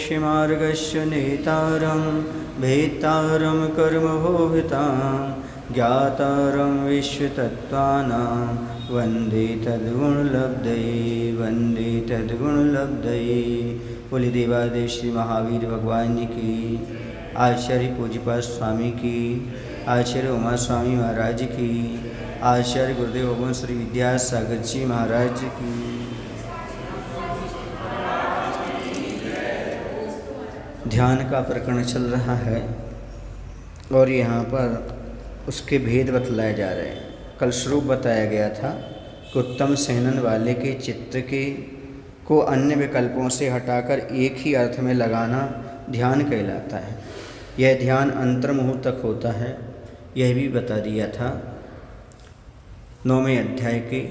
मोक्षमार्गस्य नेतारं भेत्तारं कर्मभोभितां ज्ञातारं विश्वतत्त्वानां वन्दे तद्गुणलब्धये। बोले देवादेव श्री महावीर भगवान जी की, आचार्य पूज्यपाद स्वामी की, आचार्य उमा स्वामी महाराज की, आचार्य गुरुदेव भगवान श्री विद्यासागर जी महाराज की। ध्यान का प्रकरण चल रहा है और यहाँ पर उसके भेद बतलाए जा रहे हैं। कल स्वरूप बताया गया था कि उत्तम सहनन वाले के चित्त को अन्य विकल्पों से हटाकर एक ही अर्थ में लगाना ध्यान कहलाता है। यह ध्यान अंतर्मुहूर्त तक होता है, यह भी बता दिया था 9वें अध्याय के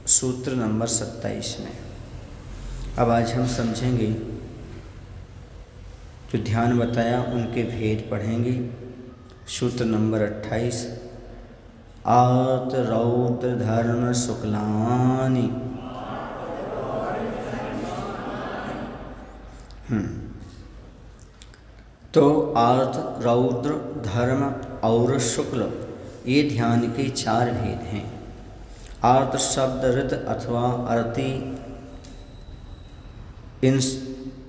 सूत्र नंबर 27 में। अब आज हम समझेंगे जो ध्यान बताया उनके भेद पढ़ेंगे। सूत्र नंबर 28, आर्त रौद्र धर्म शुक्लानि। तो आर्त रौद्र धर्म और शुक्ल ये ध्यान के 4 भेद हैं। आर्त शब्द ऋत अथवा अरति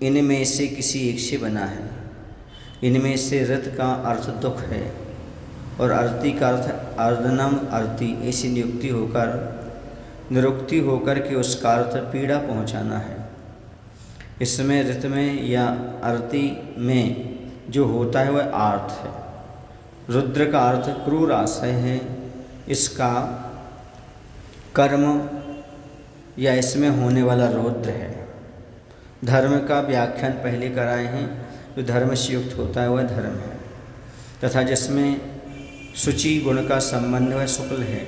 इनमें से किसी एक से बना है। इनमें से ऋत का अर्थ दुख है और अरति का अर्थ अर्दनम अरति ऐसी निरुक्ति होकर के उसका अर्थ पीड़ा पहुंचाना है। इसमें ऋत में या अरति में जो होता है वह आर्त है। रुद्र का अर्थ क्रूर आशय है। इसका कर्म या इसमें होने वाला रौद्र है। धर्म का व्याख्यान पहले कराए हैं। जो धर्म से युक्त होता है वह धर्म है तथा जिसमें शुचि गुण का संबंध वह शुक्ल है।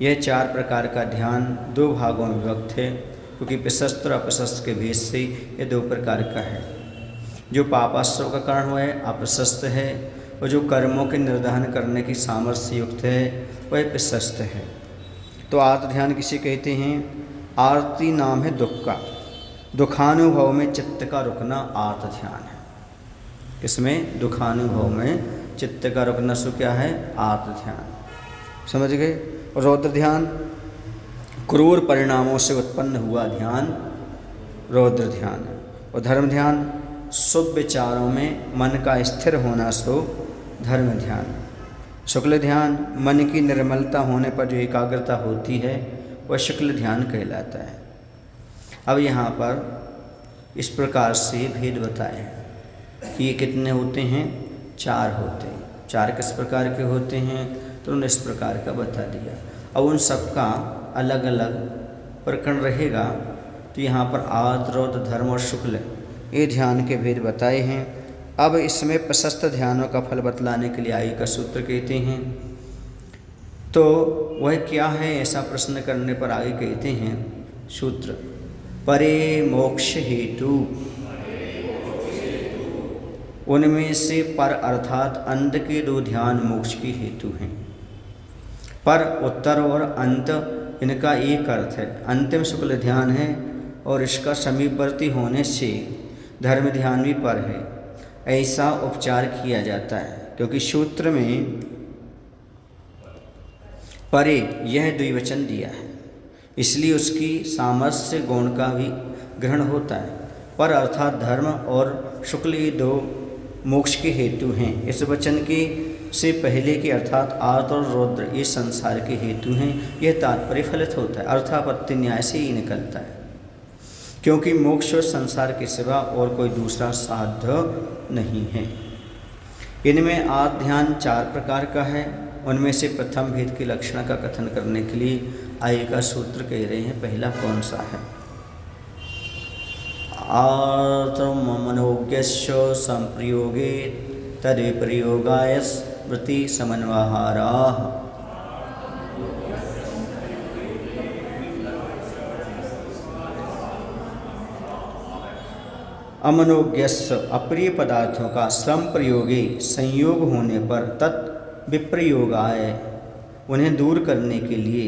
यह 4 प्रकार का ध्यान 2 भागों में विभक्त है, क्योंकि प्रशस्त और अप्रशस्त के भेद से यह 2 प्रकार का है। जो पापाश्रव का कारण वह अप्रशस्त है और जो कर्मों के निर्दहन करने की सामर्थ्य युक्त है वह प्रशस्त है। तो आर्त ध्यान किसे कहते हैं? आरती नाम है दुख का। दुखानुभव में चित्त का रुकना आर्त ध्यान है। इसमें दुखानुभव में चित्त का रुकना सो क्या है? आर्त ध्यान। समझ गए? रौद्र ध्यान क्रूर परिणामों से उत्पन्न हुआ ध्यान रौद्र ध्यान है। और धर्म ध्यान शुभ विचारों में मन का स्थिर होना सो धर्म ध्यान। शुक्ल ध्यान मन की निर्मलता होने पर जो एकाग्रता होती है वह शुक्ल ध्यान कहलाता है। अब यहाँ पर इस प्रकार से भेद बताए हैं कि ये कितने होते हैं? 4 होते हैं। 4 किस प्रकार के होते हैं? तो उन्होंने इस प्रकार का बता दिया। अब उन सब का अलग अलग प्रकरण रहेगा। तो यहाँ पर आर्त रौद्र धर्म और शुक्ल ये ध्यान के भेद बताए हैं। अब इसमें प्रशस्त ध्यानों का फल बतलाने के लिए आयु का सूत्र कहते हैं। तो वह क्या है ऐसा प्रश्न करने पर आगे कहते हैं सूत्र, परे मोक्ष हेतु। उनमें से पर अर्थात अंत के 2 ध्यान मोक्ष की हेतु हैं। पर उत्तर और अंत इनका एक अर्थ है। अंतिम शुक्ल ध्यान है और इसका समीपवर्ती होने से धर्म ध्यान भी पर है। ऐसा उपचार किया जाता है क्योंकि सूत्र में परे यह द्विवचन दिया है, इसलिए उसकी सामर्थ्य गुण का भी ग्रहण होता है। पर अर्थात धर्म और शुक्ल ये 2 मोक्ष के हेतु हैं। इस वचन के से पहले के अर्थात आर्त और रौद्र ये संसार के हेतु हैं। यह तात्पर्य फलित होता है, अर्थापत्ति न्याय से ही निकलता है, क्योंकि मोक्ष और संसार के सिवा और कोई दूसरा साध्य नहीं है। इनमें आर्त ध्यान 4 प्रकार का है। उनमें से प्रथम भेद के लक्षण का कथन करने के लिए आयु का सूत्र कह रहे हैं। पहला कौन सा है? आर्तमनोज्ञस्य संप्रयोगे तद्विप्रयोगाय स्मृति समन्वहाराः। अमनोज्ञस्य अप्रिय पदार्थों का श्रम प्रयोगे संयोग होने पर तत् विप्रयोगाय उन्हें दूर करने के लिए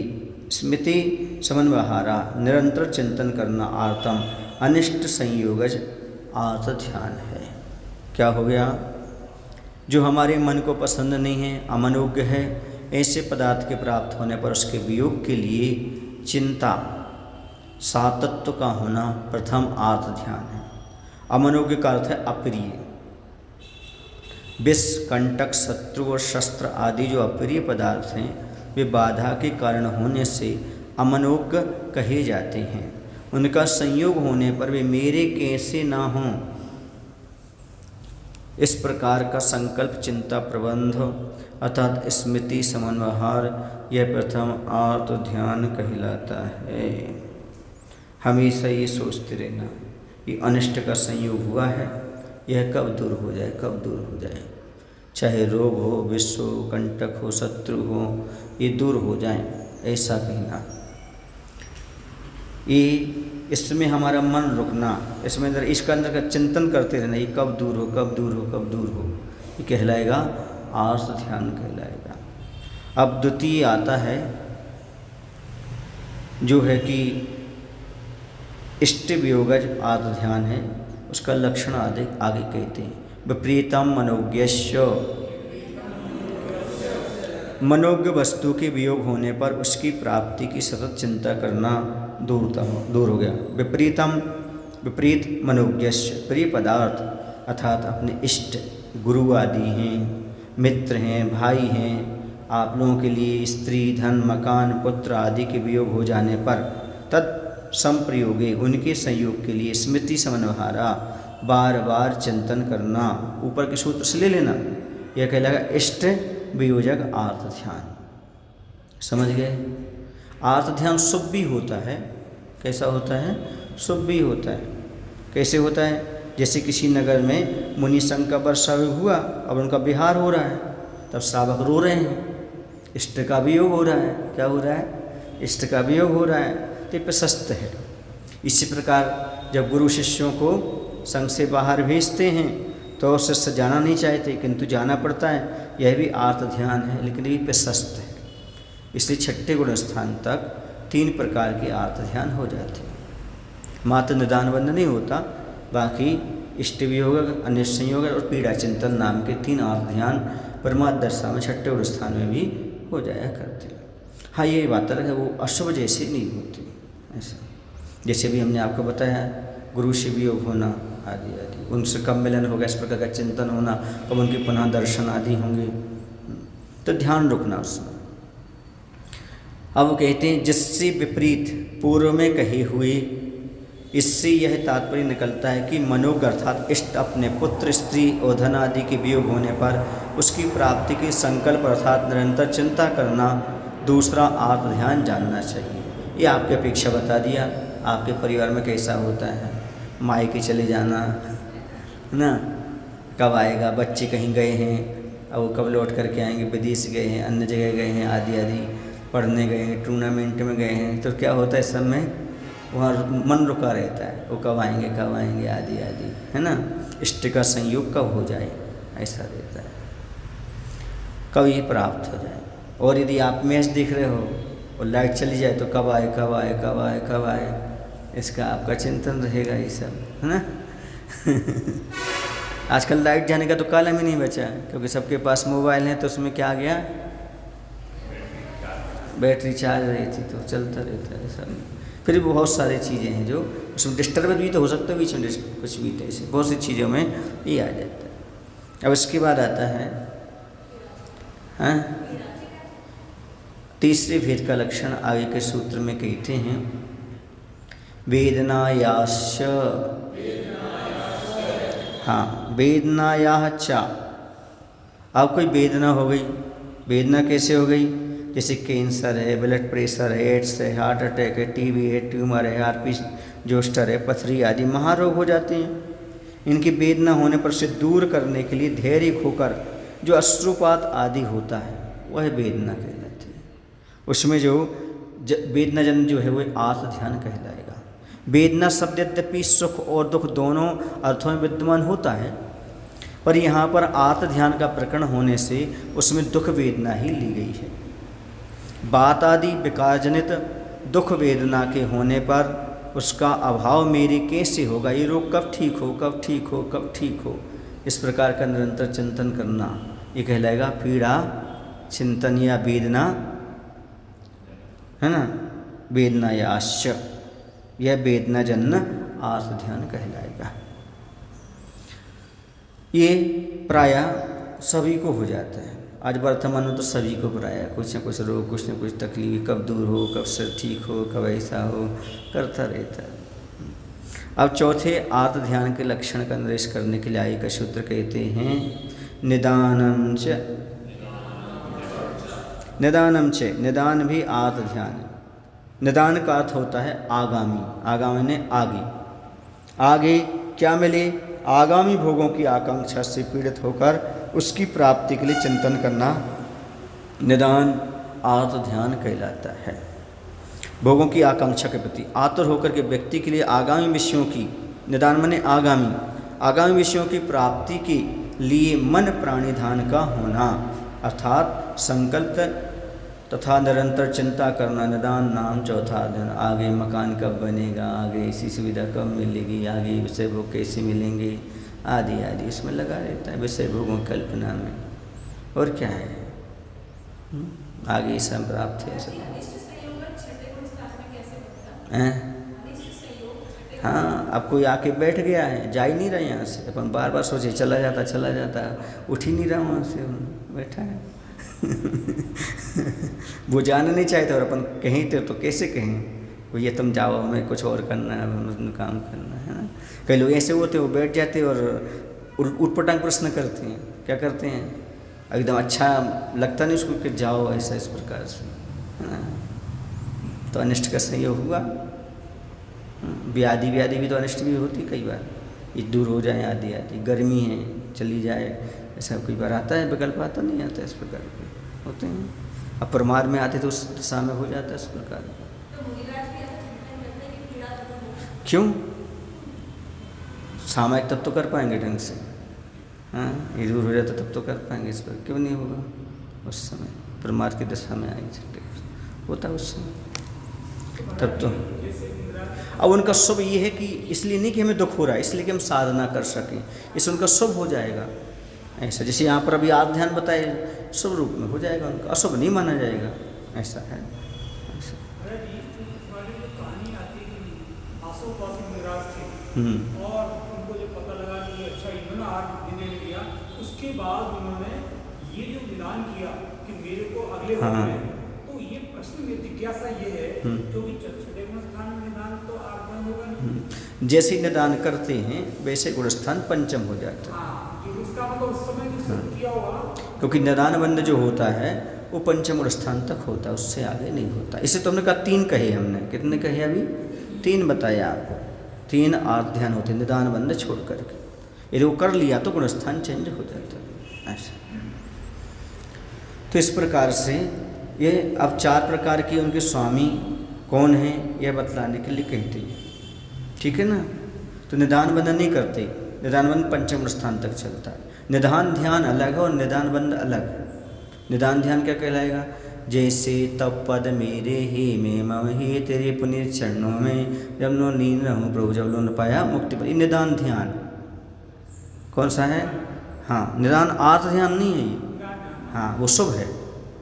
स्मृति समन्वहारा निरंतर चिंतन करना आर्तम अनिष्ट संयोगज आर्त ध्यान है। क्या हो गया? जो हमारे मन को पसंद नहीं है, अमनोज्ञ है, ऐसे पदार्थ के प्राप्त होने पर उसके वियोग के लिए चिंता, सातत्व का होना प्रथम आर्त ध्यान है। अमनोज्ञ का अर्थ है अप्रिय। विष, कंटक, शत्रु और शस्त्र आदि जो अप्रिय पदार्थ हैं वे बाधा के कारण होने से अमनोज्ञ कहे जाते हैं। उनका संयोग होने पर वे मेरे कैसे ना हों, इस प्रकार का संकल्प, चिंता, प्रबंध अर्थात स्मृति, समन्वहार, यह प्रथम आर्त ध्यान कहलाता है। हमेशा ये सोचते रहना कि अनिष्ट का संयोग हुआ है, यह कब दूर हो जाए, कब दूर हो जाए। चाहे रोग हो, विष हो, कंटक हो, शत्रु हो, ये दूर हो जाए, ऐसा कहना। ये इसमें हमारा मन रुकना, इसमें अंदर इसका अंदर का चिंतन करते रहना, ये कब दूर हो, कब दूर हो, कब दूर हो, ये कहलाएगा आर्त ध्यान कहलाएगा। अब द्वितीय आता है जो है कि इष्ट वियोगज आर्त ध्यान है। उसका लक्षण आगे कहते हैं। विपरीतम मनोज्ञस्य, मनोज्ञ वस्तु के वियोग होने पर उसकी प्राप्ति की सतत चिंता करना दूर हो गया। विपरीतम, विपरीत मनोज्ञस्य, प्रिय पदार्थ अर्थात अपने इष्ट, गुरु आदि हैं, मित्र हैं, भाई हैं, आप लोगों के लिए स्त्री, धन, मकान, पुत्र आदि के वियोग हो जाने पर तत् संप्रयोगे, उनके संयोग के लिए स्मृति, समन्वहारा, बार बार चिंतन करना। ऊपर के सूत्र से ले लेना, यह कहलाएगा इष्ट वियोजक आर्त ध्यान। समझ गए? आर्त ध्यान शुभ भी होता है। कैसा होता है? शुभ भी होता है। कैसे होता है? जैसे किसी नगर में मुनि संघ का वर्षा हुआ, अब उनका विहार हो रहा है, तब श्रावक रो रहे हैं, इष्ट का वियोग हो रहा है। क्या हो रहा है? इष्ट का वियोग हो रहा है, तो ये प्रशस्त है। इसी प्रकार जब गुरु शिष्यों को संघ से बाहर भेजते हैं तो शिष्य जाना नहीं चाहते, किंतु जाना पड़ता है, यह भी आर्त ध्यान है, लेकिन ये प्रशस्त है। इसलिए छठे गुण स्थान तक 3 प्रकार के आर्त ध्यान हो जाते हैं। मात्र निदान बंद नहीं होता, बाकी इष्ट वियोग, अन्य संयोग और पीड़ा चिंतन नाम के 3 आर्त ध्यान परमार्थ दशा में छठे गुण स्थान में भी हो जाया करते हैं। हाँ, ये बात अलग है, वो अशुभ जैसे नहीं होते। ऐसा जैसे भी हमने आपको बताया, गुरु से वियोग होना आदि आदि, उनसे कब मिलन होगा, इस प्रकार का चिंतन होना, कब उनके पुनः दर्शन आदि होंगे, तो ध्यान रुकना उसमें। अब वो कहते हैं जिससे विपरीत पूर्व में कहे हुए, इससे यह तात्पर्य निकलता है कि मनोज्ञ अर्थात इष्ट अपने पुत्र, स्त्री और धन आदि के वियोग होने पर उसकी प्राप्ति के संकल्प अर्थात निरंतर चिंता करना दूसरा आर्त ध्यान जानना चाहिए। ये आपकी अपेक्षा बता दिया। आपके परिवार में कैसा होता है, मायके चले जाना ना, कब आएगा, बच्चे कहीं गए हैं, अब वो कब लौट करके आएंगे, विदेश गए हैं, अन्य जगह गए हैं, आदि आदि, पढ़ने गए हैं, टूर्नामेंट में गए हैं, तो क्या होता है, सब में वहाँ मन रुका रहता है, वो कब आएंगे आदि आदि, है ना। इष्ट का संयोग कब हो जाए, ऐसा रहता है, कब ये प्राप्त हो जाए। और यदि आप मैच देख रहे हो और लाइट चली जाए तो कब आए, इसका आपका चिंतन रहेगा, ये सब, है ना। आजकल लाइट जाने का तो कालम ही नहीं बचा, क्योंकि सबके पास मोबाइल है, तो उसमें क्या आ गया, बैटरी चार्ज रही थी तो चलता रहता है सब। फिर भी बहुत सारी चीज़ें हैं जो उसमें डिस्टर्ब भी तो हो सकता है, बीच में कुछ भी तो ऐसे बहुत सी चीज़ों में ये आ जाता है। अब इसके बाद आता है तीसरे भेद का लक्षण आगे के सूत्र में कहते हैं वेदनायाश्च, हाँ, वेदनायाः च। अब कोई वेदना हो गई, वेदना कैसे हो गई, जैसे कैंसर है, ब्लड प्रेशर है, एड्स है, हार्ट अटैक है, टीबी है, ट्यूमर है, आरपी जोस्टर है, पथरी आदि महारोग हो जाते हैं। इनकी वेदना होने पर से दूर करने के लिए धैर्य खोकर जो अश्रुपात आदि होता है वह वेदना कहलाती है। उसमें जो वेदना जन जो है वह आर्त ध्यान कहलाएगा। वेदना शब्द यद्यपि सुख और दुख दोनों अर्थों में विद्यमान होता है, पर यहाँ पर आर्त ध्यान का प्रकरण होने से उसमें दुख वेदना ही ली गई है। बात आदि विकार जनित दुख वेदना के होने पर उसका अभाव मेरे कैसे होगा, ये रोग कब ठीक हो, कब ठीक हो, कब ठीक हो, इस प्रकार का निरंतर चिंतन करना, ये कहलाएगा पीड़ा चिंतन या वेदना, है ना, वेदना या आश्चर्य, यह वेदना जन्य आर्त ध्यान कहलाएगा। ये प्रायः सभी को हो जाता है, आज वर्तमान में तो सभी को प्रायः कुछ न कुछ रोग, कुछ न कुछ तकलीफ, कब दूर हो, कब से ठीक हो, कब ऐसा हो, करता रहता है। अब चौथे आर्त ध्यान के लक्षण का निर्देश करने के लिए आगे का सूत्र कहते हैं निदानम च, निदानम च, निदान भी आर्त ध्यान। निदान का अर्थ होता है आगामी, आगामी ने आगे, आगे क्या मिले, आगामी भोगों की आकांक्षा से पीड़ित होकर उसकी प्राप्ति के लिए चिंतन करना निदान आर्त ध्यान कहलाता है। भोगों की आकांक्षा के प्रति आतुर होकर के व्यक्ति के लिए आगामी विषयों की, निदान माने आगामी, आगामी विषयों की प्राप्ति के लिए मन प्राणिधान का होना, अर्थात संकल्प तथा निरंतर चिंता करना, निदान नाम चौथा ध्यान। आगे मकान कब बनेगा, आगे ऐसी सुविधा कब मिलेगी, आगे विषय भोग कैसे मिलेंगे, आदि आदि इसमें लगा रहता है, विषय भोगों कल्पना में। और क्या है, आगे सब प्राप्त है सब हैं। हाँ, अब कोई आके बैठ गया है, जा ही नहीं रहा यहाँ से, अपन बार बार सोचे चला जाता, उठ ही नहीं रहा वहाँ से, बैठा है वो जाना नहीं चाहते और अपन कहीं थे तो कैसे कहें, वो ये तुम जाओ, हमें कुछ और करना है, हमें काम करना है ना। कई लोग ऐसे होते हैं, वो बैठ जाते और उटपटांग प्रश्न करते हैं, क्या करते हैं, एकदम अच्छा लगता नहीं उसको कि जाओ ऐसा, इस प्रकार से, है ना। तो अनिष्ट का संयोग हुआ, व्याधि भी तो अनिष्ट भी होती कई बार, ये दूर हो जाए आदि आदि, गर्मी है चली जाए, ऐसा कई बार आता है, विकल्प आता नहीं आता, इस प्रकार के होते हैं। अब परमार में आते तो उस दिशा में हो जाता है इस प्रकार। क्यों, सामायिक तब तो कर पाएंगे ढंग से, हाँ, ये दूर हो जाता तब तो कर पाएंगे, इस पर क्यों नहीं होगा, उस समय परमार की दिशा में आएंगे, होता उस समय तब तो। अब उनका शुभ ये है कि इसलिए नहीं कि हमें दुख हो रहा है, इसलिए कि हम साधना कर सकें, इससे उनका शुभ हो जाएगा। ऐसा जैसे यहाँ पर अभी आर्त ध्यान बताए, शुभ रूप में हो जाएगा उनका, अशुभ नहीं माना जाएगा, ऐसा है। और उनको जो पता लगा कि अच्छा इन्होंने आर्त देने लिया, उसके बाद उन्होंने ये जो निदान किया कि मेरे को अगले तो ये प्रश्न में जिज्ञासा ये है, क्योंकि छठे गुण स्थान में निदान तो आर्त ध्यान होगा नहीं। जैसे निदान करते हैं वैसे गुण स्थान पंचम हो जाता है। उसका मतलब उस समय जो शुरू किया होगा, क्योंकि निदान बंद जो होता है वो पंचम गुण स्थान तक होता है, उससे आगे नहीं होता। इसे तो हमने कहा 3 कहे, हमने कितने कहे अभी, 3 बताया आपको, 3 आर्त ध्यान होते हैं निदान बंद छोड़ करके, यदि वो कर लिया तो गुणस्थान चेंज हो जाता है ऐसा। तो इस प्रकार से ये अब 4 प्रकार के उनके स्वामी कौन हैं यह बतलाने के लिए कहते हैं, ठीक है ना। तो निदान बंद नहीं करते, निदान बंद पंचम स्थान तक चलता है। निदान ध्यान अलग है और निदान बंद अलग है। निदान ध्यान क्या कहलाएगा, जैसे तब पद मेरे हे में मम हे तेरे पुनीत चरणों में जब नो नींद रहूँ प्रभु जब लो न पाया मुक्ति पर, निदान ध्यान कौन सा है, हाँ निदान आर्त ध्यान नहीं है ये, हाँ वो शुभ है,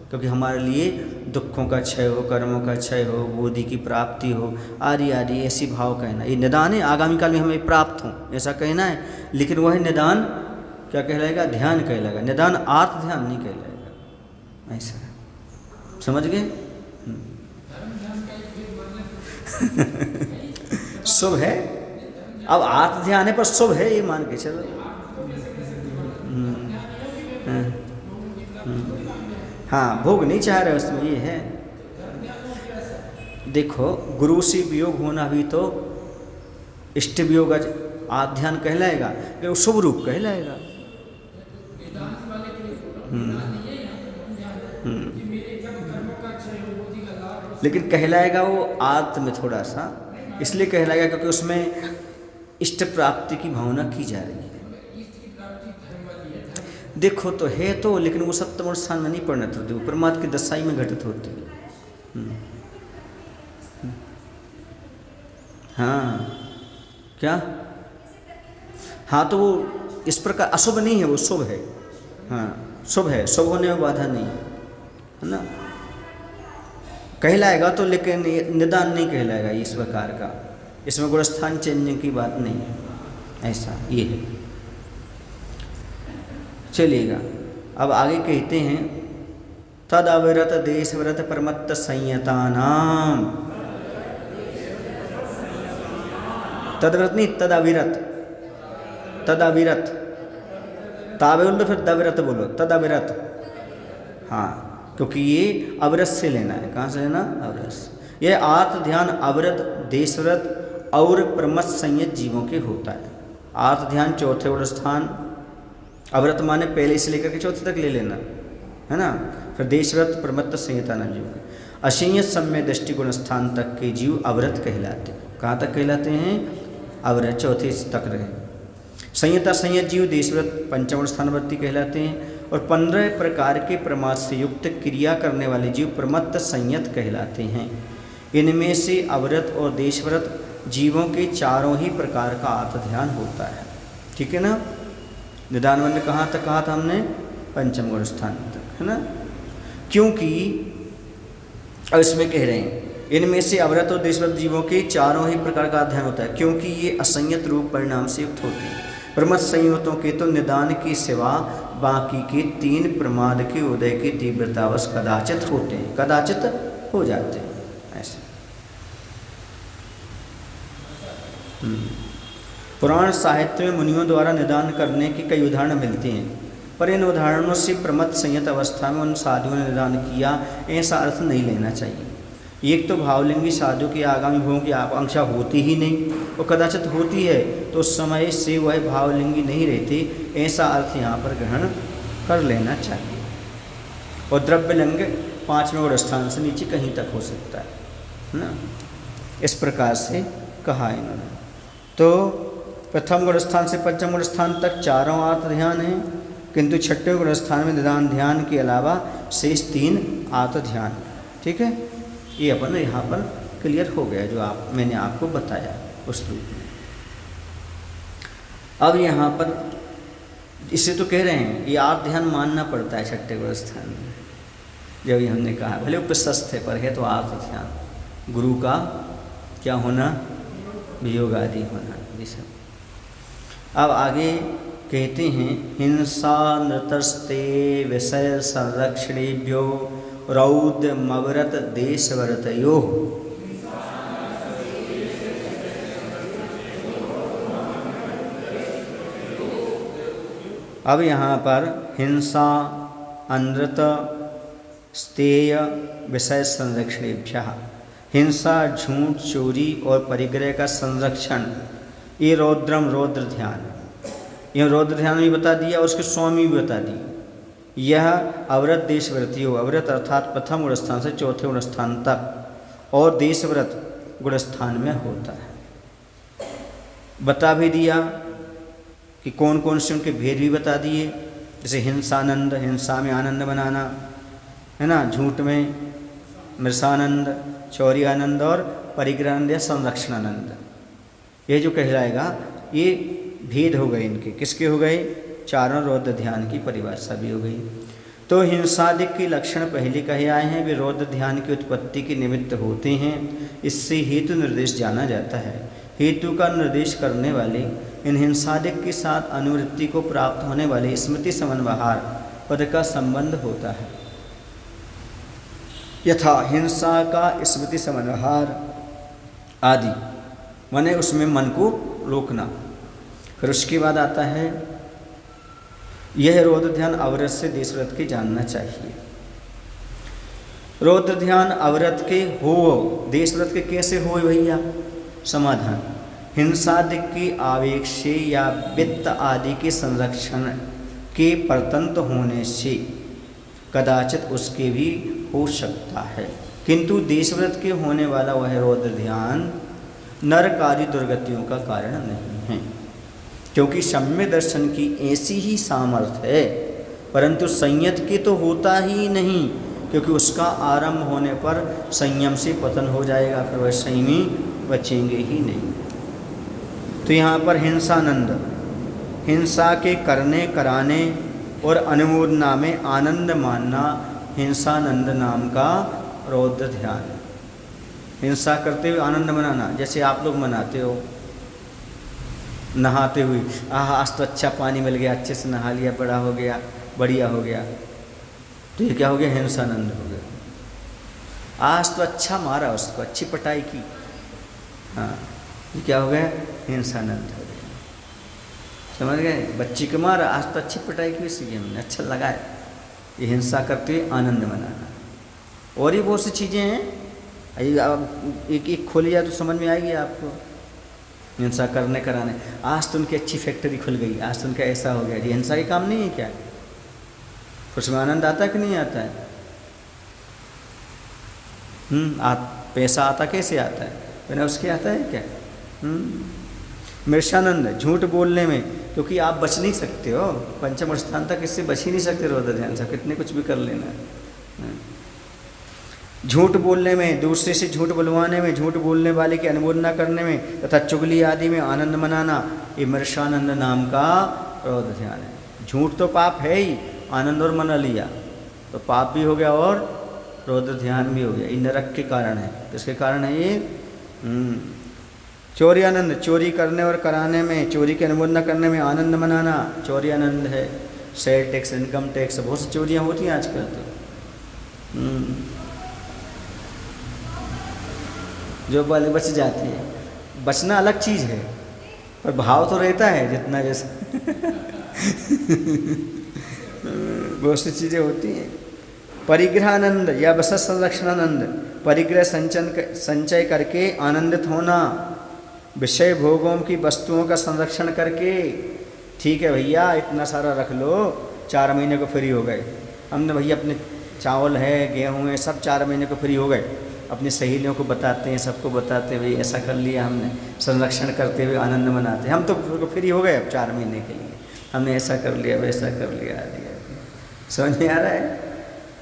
क्योंकि हमारे लिए दुखों का क्षय हो, कर्मों का क्षय हो, बोधि की प्राप्ति हो, आदि आदि ऐसी भाव कहना, ये निदान है, आगामी काल में हमें प्राप्त हो ऐसा कहना है। लेकिन वह निदान क्या कहलाएगा, ध्यान कहलाएगा, निदान आर्त ध्यान नहीं कहलाएगा, ऐसा है, समझ गए। शुभ है, अब आर्त ध्यान है पर शुभ है ये मान के चलो। हाँ भोग नहीं चाह रहे उसमें, ये है। देखो गुरु से वियोग होना भी तो इष्ट वियोग आध्यान कहलाएगा, वो शुभ रूप कहलाएगा। लेकिन कहलाएगा वो आत्म में थोड़ा सा, इसलिए कहलाएगा क्योंकि उसमें इष्ट प्राप्ति की भावना की जा रही है। देखो तो है तो, लेकिन वो सप्तम स्थान में नहीं परिणत होती, वो परमात्मा की दशाई में घटित होती है। हाँ क्या, हाँ तो वो इस प्रकार अशुभ नहीं है, वो शुभ है। हाँ शुभ है, शुभ होने में बाधा नहीं है ना, कहलाएगा तो, लेकिन निदान नहीं कहलाएगा इस प्रकार का, इसमें गुणस्थान चेंजिंग की बात नहीं है, ऐसा ये है। चलिएगा अब आगे कहते हैं तद अविरत देशव्रत परमत्त संयतानाम, तदव्रत नहीं तद अविरत, तद अविरत, ताबे बोलो फिर दविरत बोलो, तद अविरत। हाँ क्योंकि ये अविरत से लेना है, कहाँ से लेना, अविरत से। यह आर्त ध्यान अविरत देशव्रत और प्रमथ संयत जीवों के होता है। आर्त ध्यान चौथे गुण स्थान, अविरत माने पहले से लेकर के चौथे तक ले लेना है ना, फिर देशव्रत प्रमत्त संयता नाम जीव के असीयत सम्य दृष्टि गुण स्थान तक के जीव अविरत कहलाते हैं। कहाँ तक कहलाते हैं, अविरत चौथे तक रहे। संयता संयत जीव देशव्रत पंचम स्थानवर्ती कहलाते हैं, और 15 प्रकार के प्रमाद से युक्त क्रिया करने वाले जीव प्रमत्त संयत कहलाते हैं। इनमें से अविरत और देशव्रत जीवों के चारों ही प्रकार का आत्म ध्यान होता है, ठीक है ना। निदान वर्ण कहाँ तक कहा था हमने, पंचम गुण स्थान तक, है ना। क्योंकि अब इसमें कह रहे हैं इनमें से अविरत और देशव्रत जीवों के चारों ही प्रकार का अध्ययन होता है, क्योंकि ये असंयत रूप परिणाम से युक्त होते हैं। प्रमथ संयतों के तो निदान की सिवा बाकी के 3 प्रमाद के उदय की तीव्रतावश कदाचित होते हैं, कदाचित हो जाते हैं ऐसे। पुराण साहित्य में मुनियों द्वारा निदान करने के कई उदाहरण मिलते हैं, पर इन उदाहरणों से प्रमथ संयत अवस्था में उन साधुओं ने निदान किया ऐसा अर्थ नहीं लेना चाहिए। एक तो भावलिंगी साधु की आगामी भोगों की आकांक्षा होती ही नहीं, और कदाचित होती है तो उस समय से वह भावलिंगी नहीं रहती, ऐसा अर्थ यहाँ पर ग्रहण कर लेना चाहिए। और द्रव्यलिंग 5वें गुण स्थान से नीचे कहीं तक हो सकता है ना, इस प्रकार से कहा इन्होंने। तो प्रथम गुण स्थान से पंचम गुण स्थान तक चारों आत्म ध्यान हैं, किंतु छठे गुण स्थान में निदान ध्यान के अलावा शेष 3 आत्म ध्यान, ठीक है। ये अपन यहाँ पर क्लियर हो गया जो मैंने आपको बताया उस रूप में। अब यहाँ पर इसे तो कह रहे हैं ये आत्म ध्यान मानना पड़ता है छठे गुण स्थान में, जब ये हमने कहा भले उपस्थ है पर है तो आत्म ध्यान गुरु का क्या होना, वियोग आदि होना, ये सब। अब आगे कहते हैं हिंसा नृतस्ते विषय संरक्षणेभ्यो रौद्रमविरत देशव्रतयोः। अब यहाँ पर हिंसा अनृत स्तेय विषय संरक्षणेभ्यः, हिंसा झूठ चोरी और परिग्रह का संरक्षण, ये रौद्रम रौद्र ध्यान, यह रौद्र ध्यान भी बता दिया और उसके स्वामी भी बता दिए। यह अविरत देशव्रती हो, अविरत अर्थात प्रथम गुण स्थान से चौथे गुण स्थान तक और देशव्रत गुण स्थान में होता है। बता भी दिया कि कौन कौन से उनके भेद भी बता दिए, जैसे हिंसानंद, हिंसा में आनंद बनाना है ना, झूठ में मृषानंद, चौरी आनंद और परिग्रहानंद या संरक्षण आनंद, ये जो कहलाएगा ये भेद हो गए इनके, किसके हो गए, चारों रौद्र ध्यान की परिभाषा भी हो गई। तो हिंसादिक के लक्षण पहले कहे आए हैं, वे रौद्र ध्यान की उत्पत्ति के निमित्त होते हैं। इससे हेतु निर्देश जाना जाता है। हेतु का निर्देश करने वाले इन हिंसादिक के साथ अनुवृत्ति को प्राप्त होने वाले स्मृति समन्वहार पद का संबंध होता है। यथा हिंसा का स्मृति समन्वहार आदि माने उसमें मन को रोकना। फिर उसके बाद आता है यह रौद्र ध्यान अविरत से देशव्रत के जानना चाहिए। रौद्र ध्यान अविरत के हो, देशव्रत के कैसे हो भैया, समाधान हिंसादिक के आवेग से या वित्त आदि के संरक्षण के परतंत्र होने से कदाचित उसके भी हो सकता है, किंतु देशव्रत के होने वाला वह रौद्र ध्यान नरक आदि दुर्गतियों का कारण नहीं है, क्योंकि सम्य दर्शन की ऐसी ही सामर्थ्य है, परंतु संयत के तो होता ही नहीं, क्योंकि उसका आरंभ होने पर संयम से पतन हो जाएगा, फिर वह संयमी बचेंगे ही नहीं। तो यहाँ पर हिंसानंद, हिंसा के करने कराने और अनुमोदना में आनंद मानना हिंसानंद नाम का रौद्र ध्यान है। हिंसा करते हुए आनंद मनाना, जैसे आप लोग मनाते हो नहाते हुए, आज तो अच्छा पानी मिल गया, अच्छे से नहा लिया, बड़ा हो गया, बढ़िया हो गया, तो ये क्या हो गया? हिंसानंद हो गया। आज तो अच्छा मारा उसको, अच्छी पटाई की, हाँ, ये क्या हो गया? हिंसानंद हो गया। समझ गए? बच्ची को मारा, आज तो अच्छी पटाई की उसकी हमने, अच्छा लगा है। ये हिंसा करते हुए आनंद मनाना। और ही बहुत सी चीज़ें हैं, अब एक एक खोलिया तो समझ में आएगी आपको। हिंसा करने कराने, आज तो उनकी अच्छी फैक्ट्री खुल गई, आज तो उनका ऐसा हो गया, ये हिंसा के काम नहीं है क्या? उसमें आनंद आता है कि नहीं आता है? पैसा आता कैसे आता है? बिना उसके आता है क्या? मृषानंद, झूठ बोलने में, क्योंकि आप बच नहीं सकते हो, पंचम स्थान तक इससे बच ही नहीं सकते रौद्र ध्यान से, कितने कुछ भी कर लेना। झूठ बोलने में, दूसरे से झूठ बुलवाने में, झूठ बोलने वाले की अनुमोदना करने में तथा चुगली आदि में आनंद मनाना, ये मृषानंद नाम का रौद्र ध्यान है। झूठ तो पाप है ही, आनंद और मना लिया तो पाप भी हो गया और रौद्र ध्यान भी हो गया। ये नरक के कारण है। किसके कारण है ये? चोरी आनंद, चोरी करने और कराने में, चोरी की अनुमोदना करने में आनंद मनाना चोरी आनंद है। सेल टैक्स, इनकम टैक्स, बहुत सी चोरियाँ होती हैं आजकल तो, जो वाले बच जाती है। बचना अलग चीज़ है, पर भाव तो रहता है जितना जैसे बहुत सी चीज़ें होती हैं। परिग्रहानंद या बस संरक्षणानंद, परिग्रह संचय करके आनंदित होना, विषय भोगों की वस्तुओं का संरक्षण करके। ठीक है भैया, इतना सारा रख लो, 4 महीने को फ्री हो गए। हमने भैया अपने चावल है, गेहूँ है, सब 4 महीने को फ्री हो गए। अपनी सहेलियों को बताते हैं, सबको बताते हैं, भाई ऐसा कर लिया हमने, संरक्षण करते हुए आनंद मनाते हैं। हम तो फ्री हो गए अब 4 महीने के लिए, हमने ऐसा कर लिया, वैसा कर लिया। समझ में आ रहा है?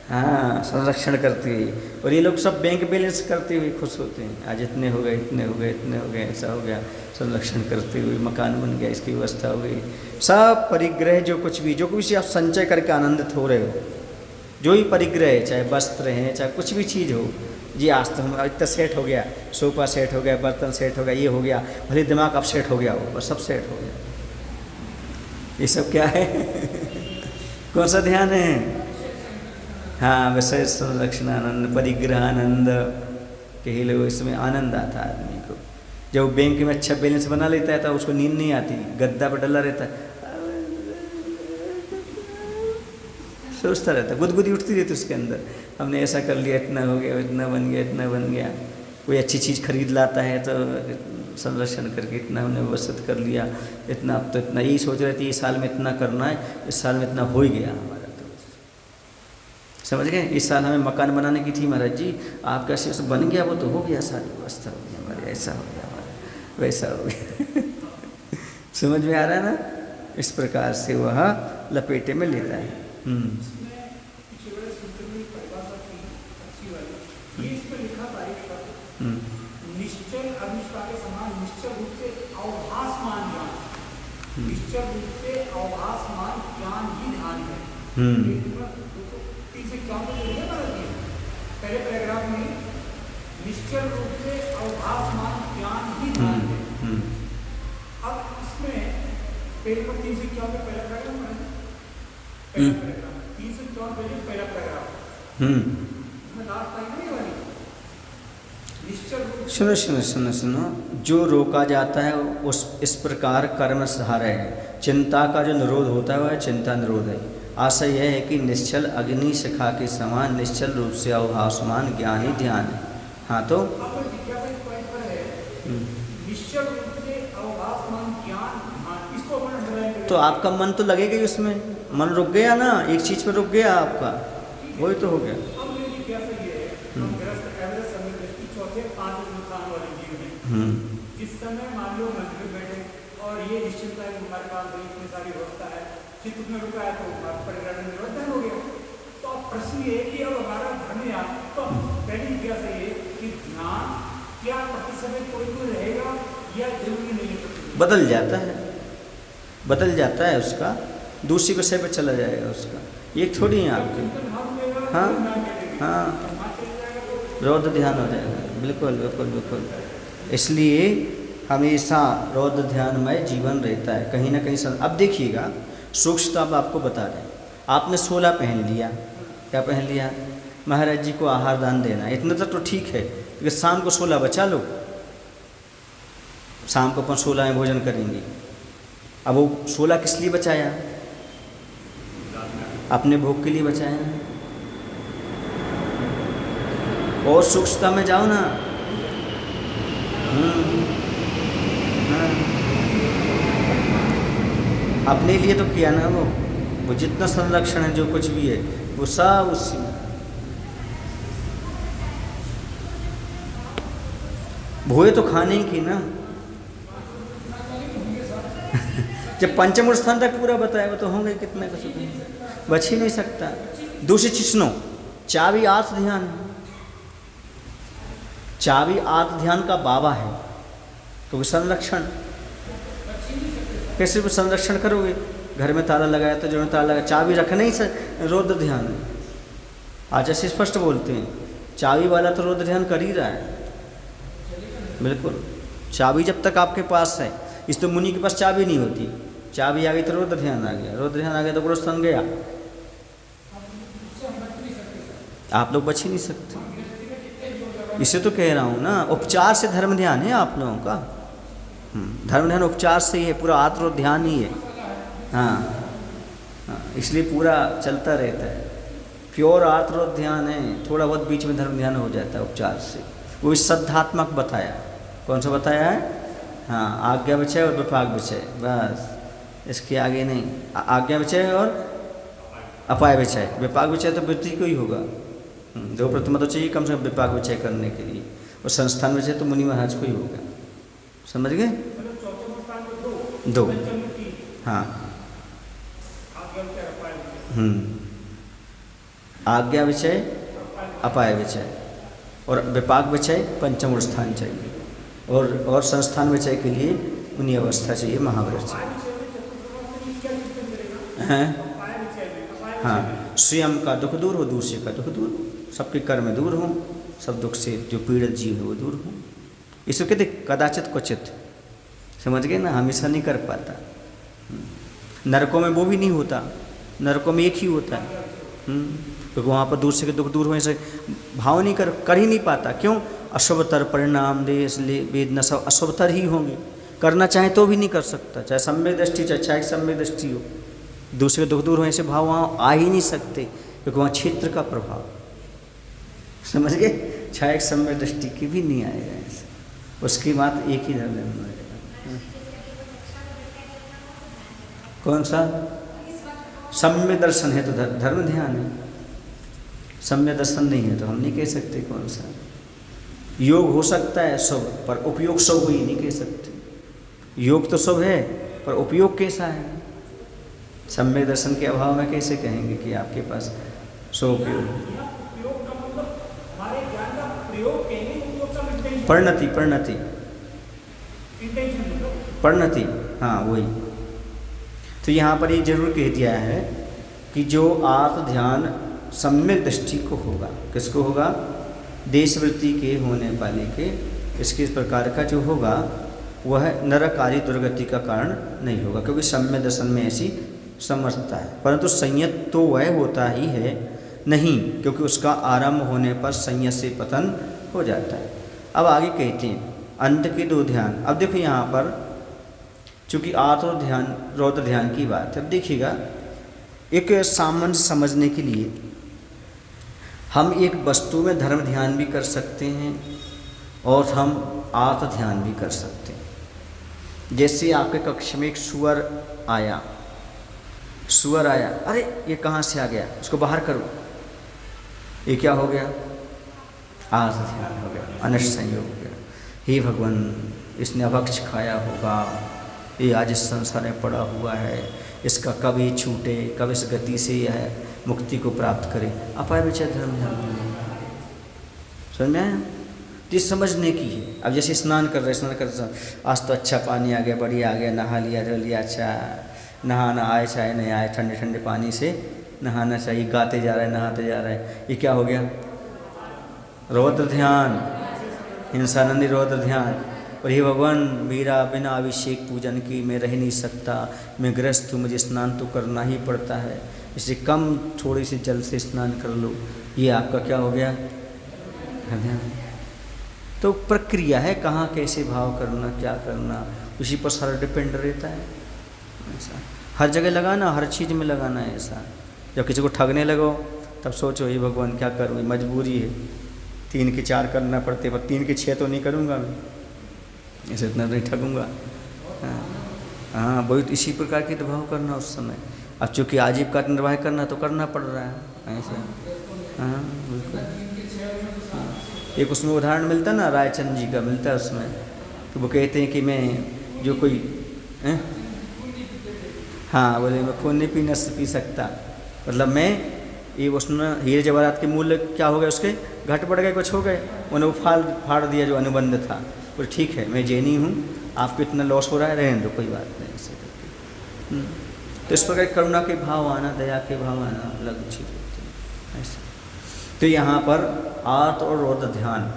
हाँ, संरक्षण करते हुए। और ये लोग सब बैंक बैलेंस करते हुए खुश होते हैं, आज इतने हो गए, इतने हो गए, इतने हो गए, ऐसा हो गया। संरक्षण करते हुए मकान बन गया, इसकी व्यवस्था हो गई। सब परिग्रह जो कुछ भी आप संचय करके आनंदित हो रहे हो, जो ही परिग्रह है, चाहे वस्त्र हैं, चाहे कुछ भी चीज़ हो, जी आज तो हम इतना सेट हो गया, सोफा सेट हो गया, बर्तन सेट हो गया, ये हो गया, भले दिमाग अब सेट हो गया हो, बस सब सेट हो गया। ये सब क्या है? कौन सा ध्यान है? हाँ, विषय संरक्षण आनंद, परिग्रहानंद के ही लोग, इसमें आनंद आता है आदमी को। जब बैंक में अच्छा बैलेंस बना लेता है तो उसको नींद नहीं आती, गद्दा पर डला रहता है, सोचता रहता, गुदगुदी उठती रहती उसके अंदर, हमने ऐसा कर लिया, इतना हो गया, इतना बन गया, इतना बन गया। कोई अच्छी चीज़ खरीद लाता है तो संरक्षण करके इतना हमने व्यवस्थित कर लिया, इतना, अब तो इतना, यही सोच रहे थे इस साल में इतना करना है, इस साल में इतना हो ही गया हमारा। तो समझ गए? इस साल हमें मकान बनाने की थी महाराज जी, आपका से बन गया, वो तो हो गया, सारी व्यवस्था हो गई हमारी, ऐसा हो गया हमारा, वैसा हो गया। समझ में आ रहा है ना? इस प्रकार से वह लपेटे में लेता है। निश्चल अनिष्टा के समान निश्चल रूप से अवभासमान ज्ञान, निश्चल रूप से अवभासमान ज्ञान ही ध्यान है। पहले पैराग्राफ में निश्चल रूप से अवभासमान ज्ञान ही ध्यान है। अब इसमें पेज पर 354 पहला पैराग्राफ है, पहला पैराग्राफ 354 पहला पैराग्राफ, इसमें लास्ट लाइन नहीं वाली। सुनो सुनो सुनो सुनो, जो रोका जाता है उस इस प्रकार कर्म सहारा है। चिंता का जो निरोध होता है वह चिंता निरोध है। आशय यह है कि निश्चल अग्नि शिखा के समान निश्चल रूप से अवभासमान ज्ञान ही ध्यान है। हाँ तो आपका मन तो लगेगा ही उसमें, मन रुक गया ना, एक चीज़ पर रुक गया आपका, वही तो हो गया। जिस समय मान लो मंदिर में बैठे और ये निश्चित है हमारे पास इतनी सारी व्यवस्था है, चित्त में रुका है तो परिग्रह निरोध हो गया। तो अब प्रश्न ये है कि अब हमारा धर्म तो पहली क्या सही है कि ध्यान क्या प्रति समय कोई रहेगा या जरूरी नहीं है? बदल जाता है उसका, दूसरी विषय पे चला जाएगा उसका, एक थोड़ी है आपके। हाँ हाँ, रौद्र ध्यान हो जाएगा, बिल्कुल बिल्कुल बिल्कुल। इसलिए हमेशा रौद्र ध्यानमय जीवन रहता है कहीं ना कहीं। अब देखिएगा सूक्ष्मता अब आपको बता रहे हैं। आपने 16 पहन लिया, क्या पहन लिया? महाराज जी को आहार दान देना, इतना तक तो ठीक है, लेकिन शाम को 16 बचा लो, शाम को अपन 16 में भोजन करेंगे। अब वो 16 किस लिए बचाया? अपने भोग के लिए बचाया। और सूक्ष्मता में जाओ ना। हाँ। अपने लिए तो किया ना वो जितना संरक्षण है, जो कुछ भी है वो सब उसी में। भोए तो खाने की ना। जब पंचम स्थान तक पूरा बताया वो तो होंगे कितने कुछ, बच ही नहीं सकता। दूसरी चीज सुनो, चाबी आत्म ध्यान। चाबी आत्म ध्यान का बाबा है, तो संरक्षण कैसे संरक्षण करोगे? घर में ताला लगाया तो जो में ताला लगा, चाबी रखना ही रौद्र ध्यान है। आज ऐसे स्पष्ट बोलते हैं, चाबी वाला तो रौद्र ध्यान कर ही रहा है, बिल्कुल। चाबी जब तक आपके पास है, इस तो मुनि के पास चाबी नहीं होती, चाबी आ गई तो रौद्र ध्यान आ गया, रौद्र ध्यान आ गया तो गुरु स्थान गया, आप लोग बच ही नहीं सकते। इसे तो कह रहा हूँ ना, उपचार से धर्म ध्यान है आप लोगों का। धर्म ध्यान उपचार से ही है, पूरा आत्म ध्यान ही है। हाँ, इसलिए पूरा चलता रहता है, प्योर आत्म ध्यान है। थोड़ा बहुत बीच में धर्म ध्यान हो जाता है उपचार से। वो इस श्रद्धात्मक बताया, कौन सा बताया है? हाँ, आज्ञा विचय और विपाक विचय, बस इसके आगे नहीं। आज्ञा विचय और अपाय विचय। विपाक विचय तो वृत्ति को ही होगा, दो प्रतिमा तो चाहिए कम से कम विपाक विचय करने के लिए, और संस्थान विचय तो मुनि महाराज को ही होगा। समझ गए? दो, हाँ। आज्ञा विचय, अपाय विचय और विपाक विचय पंचम स्थान चाहिए, और संस्थान विचय के लिए मुनि अवस्था चाहिए, महाव्रत चाहिए। हैं? हाँ, स्वयं का दुख दूर हो, दूसरे का दुख दूर हो, सबके कर्म दूर हो, सब दुख से जो पीड़ित जीव है वो दूर हो। इसको कहते कदाचित क्वचित। समझ गए ना? हमेशा नहीं कर पाता। नरकों में वो भी नहीं होता, नरकों में एक ही होता है, क्योंकि वहाँ पर दूसरे के दुख दूर होने से भाव नहीं कर ही नहीं पाता। क्यों? अशुभतर परिणाम दे, इसलिए वेदना सब अशुभतर ही होंगे, करना चाहे तो भी नहीं कर सकता, चाहे सम्यक दृष्टि चाहे क्षयिक सम्यक दृष्टि हो। दूसरे के दुख दूर होने से भाव वहाँ आ ही नहीं सकते, क्योंकि वहाँ क्षेत्र का प्रभाव। समझ गए? क्षयिक सम्यक दृष्टि की भी नहीं आएगा ऐसे, उसकी बात एक ही धर्म में। कौन सा? सम्यक दर्शन है तो धर्म ध्यान है, सम्यक दर्शन नहीं है तो हम नहीं कह सकते कौन सा। योग हो सकता है शुभ, पर उपयोग शुभ हो ही नहीं कह सकते। योग तो शुभ है, पर उपयोग कैसा है? सम्यक दर्शन के अभाव में कैसे कहेंगे कि आपके पास शुभ उपयोग? परिणति, हाँ वही। तो यहाँ पर ये जरूर कह दिया है कि जो आत्म ध्यान सम्यक दृष्टि को होगा, किसको होगा? देशवृत्ति के होने वाले के, इसके इस प्रकार का जो होगा वह नरक आदि दुर्गति का कारण नहीं होगा, क्योंकि सम्यक दर्शन में ऐसी समर्थता है। परंतु संयत तो वह होता ही है नहीं, क्योंकि उसका आरंभ होने पर संयत से पतन हो जाता है। अब आगे कहते हैं अंत के दो ध्यान। अब देखो यहाँ पर चूँकि आत्म ध्यान रौद्र ध्यान की बात है। अब देखिएगा, एक सामान्य समझने के लिए हम एक वस्तु में धर्म ध्यान भी कर सकते हैं और हम आत्म ध्यान भी कर सकते हैं। जैसे आपके कक्ष में एक सुअर आया, अरे ये कहाँ से आ गया, उसको बाहर करो, ये क्या हो गया? आत्म ध्यान हो गया, अनिष्ट संयोग हो गया। हे भगवान, इसने अभक्ष खाया होगा, ये आज इस संसार में पड़ा हुआ है, इसका कब ये छूटे, कब इस गति से यह मुक्ति को प्राप्त करे। अपाय विचय धर्म ध्यान समझ में आया? ये समझने की है। अब जैसे स्नान कर रहे आज तो अच्छा पानी आ गया, बढ़िया आ गया, नहा लिया धो लिया, अच्छा नहाना आए चाहे नहीं आए, ठंडे ठंडे पानी से नहाना चाहिए। गाते जा रहे हैं, नहाते जा रहे हैं, ये क्या हो गया? रौद्र ध्यान, हिंसानंदी रौद्र ध्यान। और हे भगवान, मेरा बिना अभिषेक पूजन की मैं रह नहीं सकता, मैं ग्रस्त हूँ, मुझे स्नान तो करना ही पड़ता है, इससे कम थोड़ी सी जल से स्नान कर लो। ये आपका क्या हो गया? ध्यान। तो प्रक्रिया है, कहाँ कैसे भाव करना, क्या करना, उसी पर सारा डिपेंड रहता है। ऐसा हर जगह लगाना, हर चीज़ में लगाना है ऐसा। जब किसी को ठगने लगो तब सोचो, ये भगवान क्या करूँ, मजबूरी है, 3 के 4 करना पड़ते, पर 3 के 6 तो नहीं करूँगा मैं, ऐसे इतना नहीं ठगूँगा। हाँ, बहुत इसी प्रकार के तो भाव करना उस समय। अब चूँकि आजीविका निर्वाह करना तो करना पड़ रहा है ऐसा। हाँ बिल्कुल। एक उसमें उदाहरण मिलता ना, रायचंद जी का मिलता है उसमें, कि वो कहते हैं कि मैं जो कोई हाँ बोले मैं खून नहीं पी सकता, मतलब मैं ये उसने हीरे जवाहरात के मूल्य क्या हो गए, उसके घट बढ़ गए, कुछ हो गए, उन्हें वो फाड़ दिया जो अनुबंध था। बोले ठीक है, मैं जैनी हूँ, आपको इतना लॉस हो रहा है, रहने दो, कोई बात नहीं, ऐसे करके। तो इस प्रकार करुणा के भाव आना, दया के भाव आना अलग चीज़ होती है ऐसे। तो यहाँ पर आर्त और रौद्र ध्यान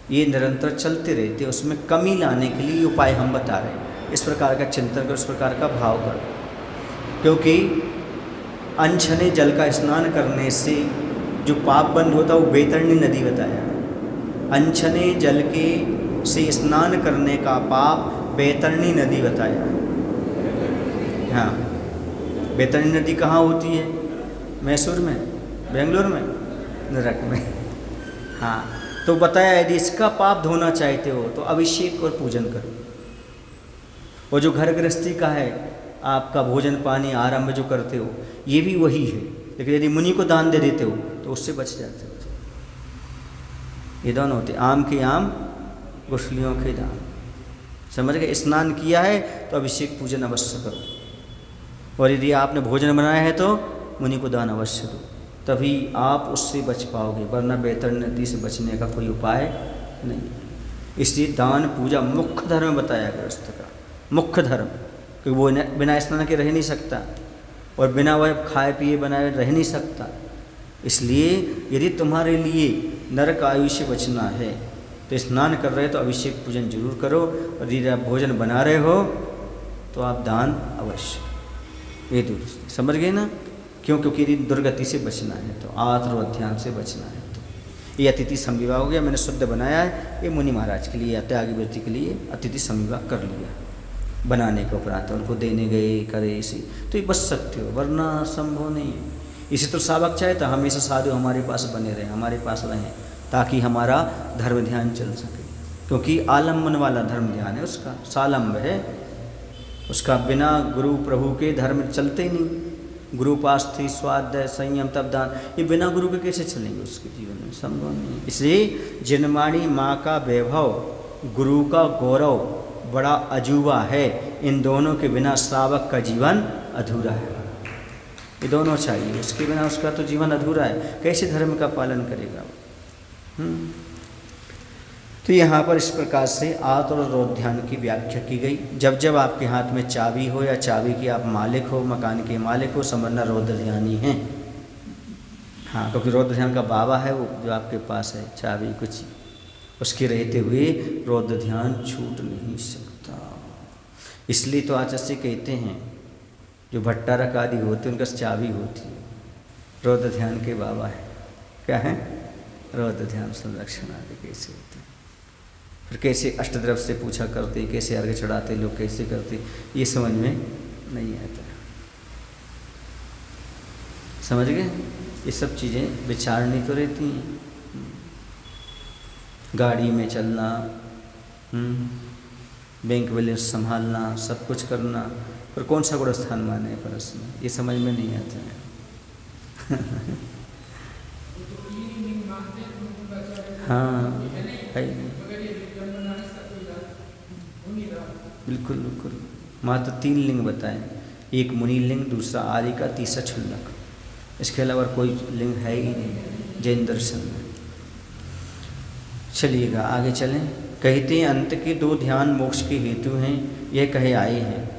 ये निरंतर चलते रहते, उसमें कमी लाने के लिए उपाय हम बता रहे हैं। इस प्रकार का चिंतन करो, इस प्रकार का भाव करो, क्योंकि अनछने जल का स्नान करने से जो पाप बंद होता है वो बैतरणी नदी बताया है। अनछने जल के से स्नान करने का पाप बैतरणी नदी बताया है। हाँ, बैतरणी नदी कहाँ होती है? मैसूर में, बेंगलोर में, नरक में। हाँ, तो बताया यदि इसका पाप धोना चाहते हो तो अभिषेक और पूजन करो। और जो घर गृहस्थी का है, आपका भोजन पानी आरंभ जो करते हो, ये भी वही है, लेकिन यदि मुनि को दान दे देते हो तो उससे बच जाते हो। ये दोनों होते, आम के आम, गुठलियों के दान। समझ गए? स्नान किया है तो अभिषेक पूजन अवश्य करो, और यदि आपने भोजन बनाया है तो मुनि को दान अवश्य दो, तभी आप उससे बच पाओगे, वरना बैतरणी नदी से बचने का कोई उपाय नहीं। इसलिए दान पूजा मुख्य धर्म बताया गृहस्थ का, मुख्य धर्म, क्योंकि वो बिना स्नान के रह नहीं सकता, और बिना वह खाए पिए बनाए रह नहीं सकता। इसलिए यदि तुम्हारे लिए नरक आयु से बचना है तो स्नान कर रहे हो तो अभिषेक पूजन जरूर करो, और यदि आप भोजन बना रहे हो तो आप दान अवश्य। ये दूर समझ गए ना? क्यों? क्योंकि यदि दुर्गति से बचना है तो, आत्र और ध्यान से बचना है तो। ये अतिथि संविवाह हो गया, मैंने शुद्ध बनाया है, ये मुनि महाराज के लिए, त्यागी व्यक्ति के लिए अतिथि संविवाह कर लिया बनाने के उपरांत, उनको देने गए करे इसी, तो ये बच सकते हो, वरना संभव नहीं है। इसी तो सावक चाहे तो हमेशा साधु हमारे पास बने रहें, हमारे पास रहें, ताकि हमारा धर्म ध्यान चल सके, क्योंकि आलम्बन वाला धर्म ध्यान है उसका, सालंब है उसका। बिना गुरु प्रभु के धर्म चलते ही नहीं। गुरु पास्थी स्वाध्याय संयम तप दान, ये बिना गुरु के कैसे चलेंगे उसके जीवन में? संभव नहीं। इसलिए जिनवाणी माँ का वैभव, गुरु का गौरव बड़ा अजूबा है, इन दोनों के बिना श्रावक का जीवन अधूरा है। ये दोनों चाहिए, उसके बिना उसका तो जीवन अधूरा है, कैसे धर्म का पालन करेगा? तो यहाँ पर इस प्रकार से आत्म और रौद्र ध्यान की व्याख्या की गई। जब जब आपके हाथ में चाबी हो या चाबी की आप मालिक हो, मकान के मालिक हो, समझना रौद्र ध्यानी है। हाँ, क्योंकि रौद्र ध्यान का बाबा है वो जो आपके पास है, चाबी कुछ उसके रहते हुए रौद्र ध्यान छूट नहीं सकता। इसलिए तो आचार्य कहते हैं जो भट्टारक आदि होते उनका चाबी होती है, रौद्र ध्यान के बाबा है। क्या है? रौद्र ध्यान संरक्षण आदि कैसे होते हैं, फिर कैसे अष्टद्रव्य से पूछा करते, कैसे अर्घ्य चढ़ाते लोग, कैसे करते, ये समझ में नहीं आता। समझ गए? ये सब चीज़ें विचारणी तो रहती हैं। गाड़ी में चलना, बैंक बैलेंस संभालना, सब कुछ करना, पर कौन सा गुण स्थान माने पर इसमें, ये समझ में नहीं आता है। हाँ है, बिल्कुल बिल्कुल। मात्र 3 लिंग बताए, एक मुनि लिंग, दूसरा आर्य का, तीसरा क्षुल्लक। इसके अलावा कोई लिंग है ही नहीं जैन दर्शन में। चलिएगा आगे चलें। कहते हैं अंत के 2 ध्यान मोक्ष के हेतु हैं, यह कहे आए हैं।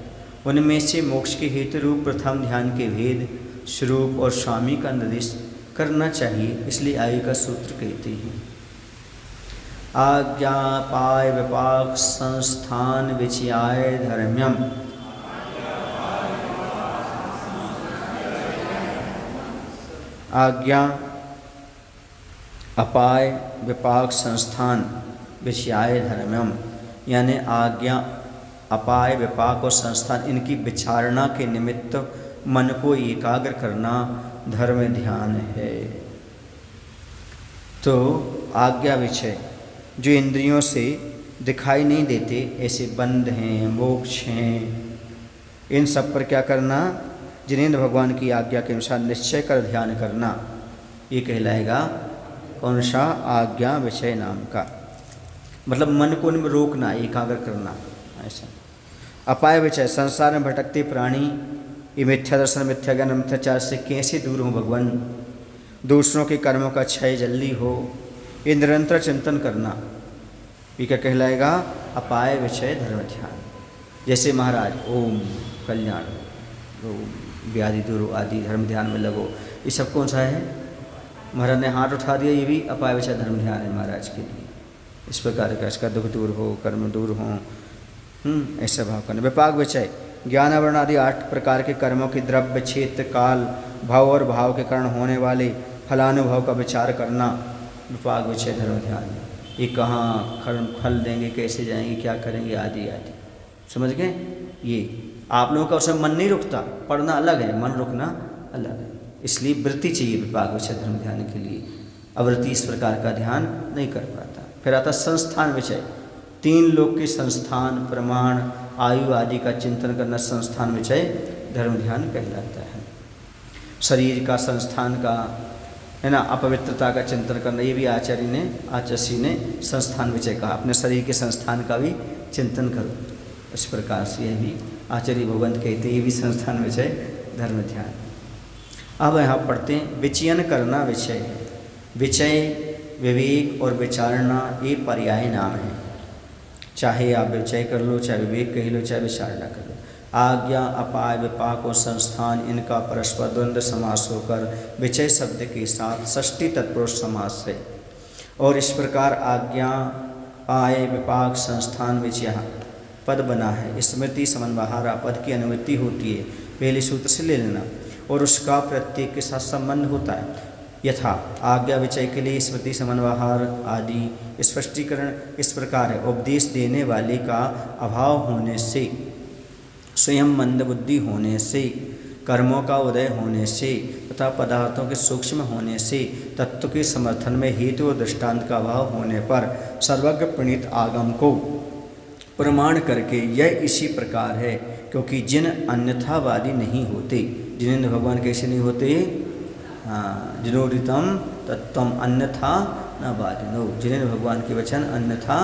उनमें से मोक्ष के हेतु रूप प्रथम ध्यान के भेद, स्वरूप और स्वामी का निर्देश करना चाहिए, इसलिए आयु का सूत्र कहते हैं। आज्ञा पाय विपाक संस्थान विचयाय धर्म्यम। आज्ञा अपाय विपाक संस्थान विषयाय धर्म्यम, यानी आज्ञा अपाय विपाक और संस्थान इनकी विचारणा के निमित्त मन को एकाग्र करना धर्म ध्यान है। तो आज्ञा विषय जो इंद्रियों से दिखाई नहीं देते, ऐसे बंध हैं, मोक्ष हैं, इन सब पर क्या करना, जिनेंद्र भगवान की आज्ञा के अनुसार निश्चय कर ध्यान करना, ये कहलाएगा कौन सा, आज्ञा विषय नाम का। मतलब मन को उनमें रोकना, एकाग्र करना, ऐसा। अपाय विषय संसार में भटकते प्राणी, ये मिथ्या दर्शन मिथ्या ज्ञान मिथ्याचार से कैसे दूर हो भगवान, दूसरों के कर्मों का क्षय जल्दी हो, ये निरंतर चिंतन करना, ये क्या कहलाएगा, अपाय विषय धर्म ध्यान। जैसे महाराज ओम कल्याण, ओम व्याधि दूर आदि धर्म ध्यान में लगो, ये सब कौन सा है, महाराज ने हाथ उठा दिया, ये भी अपाय विषय धर्म ध्यान है महाराज के लिए। इस प्रकार का इसका दुख दूर हो, कर्म दूर हो, ऐसा भाव करना। विपाक विषय ज्ञान वर्ण आदि 8 प्रकार के कर्मों की द्रव्य क्षेत्र काल भाव और भाव के कारण होने वाले फलानुभव का विचार करना विपाक विषय धर्म ध्यान। ये कहाँ फल देंगे, कैसे जाएंगे, क्या करेंगे, आदि आदि, समझ गए। ये आप लोगों का उसमें मन नहीं रुकता, पढ़ना अलग है, मन रुकना अलग है, इसलिए वृत्ति चाहिए विपाक विषय धर्म ध्यान के लिए। अवृत्ति इस प्रकार का ध्यान नहीं कर पाता। फिर आता संस्थान विषय, 3 लोक के संस्थान प्रमाण आयु आदि का चिंतन करना संस्थान विषय धर्म ध्यान कहलाता है। शरीर का संस्थान का है ना, अपवित्रता का चिंतन करना, ये भी आचार्य ने संस्थान विषय कहा। अपने शरीर के संस्थान का भी चिंतन करो, इस प्रकार से यह भी आचार्य भगवंत कहते, ये भी संस्थान विषय धर्म ध्यान। अब यहाँ पढ़ते हैं विचयन करना विषय है। विचय विवेक और विचारणा ये पर्याय नाम है। चाहे आप विचय कर लो, चाहे विवेक कह लो, चाहे विचारणा कर लो। आज्ञा अपाय विपाक और संस्थान इनका परस्पर द्वंद्व समास होकर विचय शब्द के साथ षष्ठी तत्पुरुष समास है। और इस प्रकार आज्ञा आय विपाक संस्थान विचय पद बना है। स्मृति समन्वहारा पद की अनुवृत्ति होती है, पहले सूत्र से ले लेना, और उसका प्रत्येक के साथ संबंध होता है। यथा आज्ञा विचय के लिए स्मृति समन्वहार आदि स्पष्टीकरण इस प्रकार है। उपदेश देने वाले का अभाव होने से, स्वयं मंदबुद्धि होने से, कर्मों का उदय होने से तथा पदार्थों के सूक्ष्म होने से, तत्व के समर्थन में हेतु और दृष्टांत का अभाव होने पर सर्वज्ञ प्रणीत आगम को प्रमाण करके यह इसी प्रकार है। क्योंकि जिन अन्यथावादी नहीं होते, जिन्हें भगवान कैसे नहीं होते, हाँ, जिनोदितम तत्वम अन्यथा न वादिनो, जिन्हें भगवान के वचन अन्यथा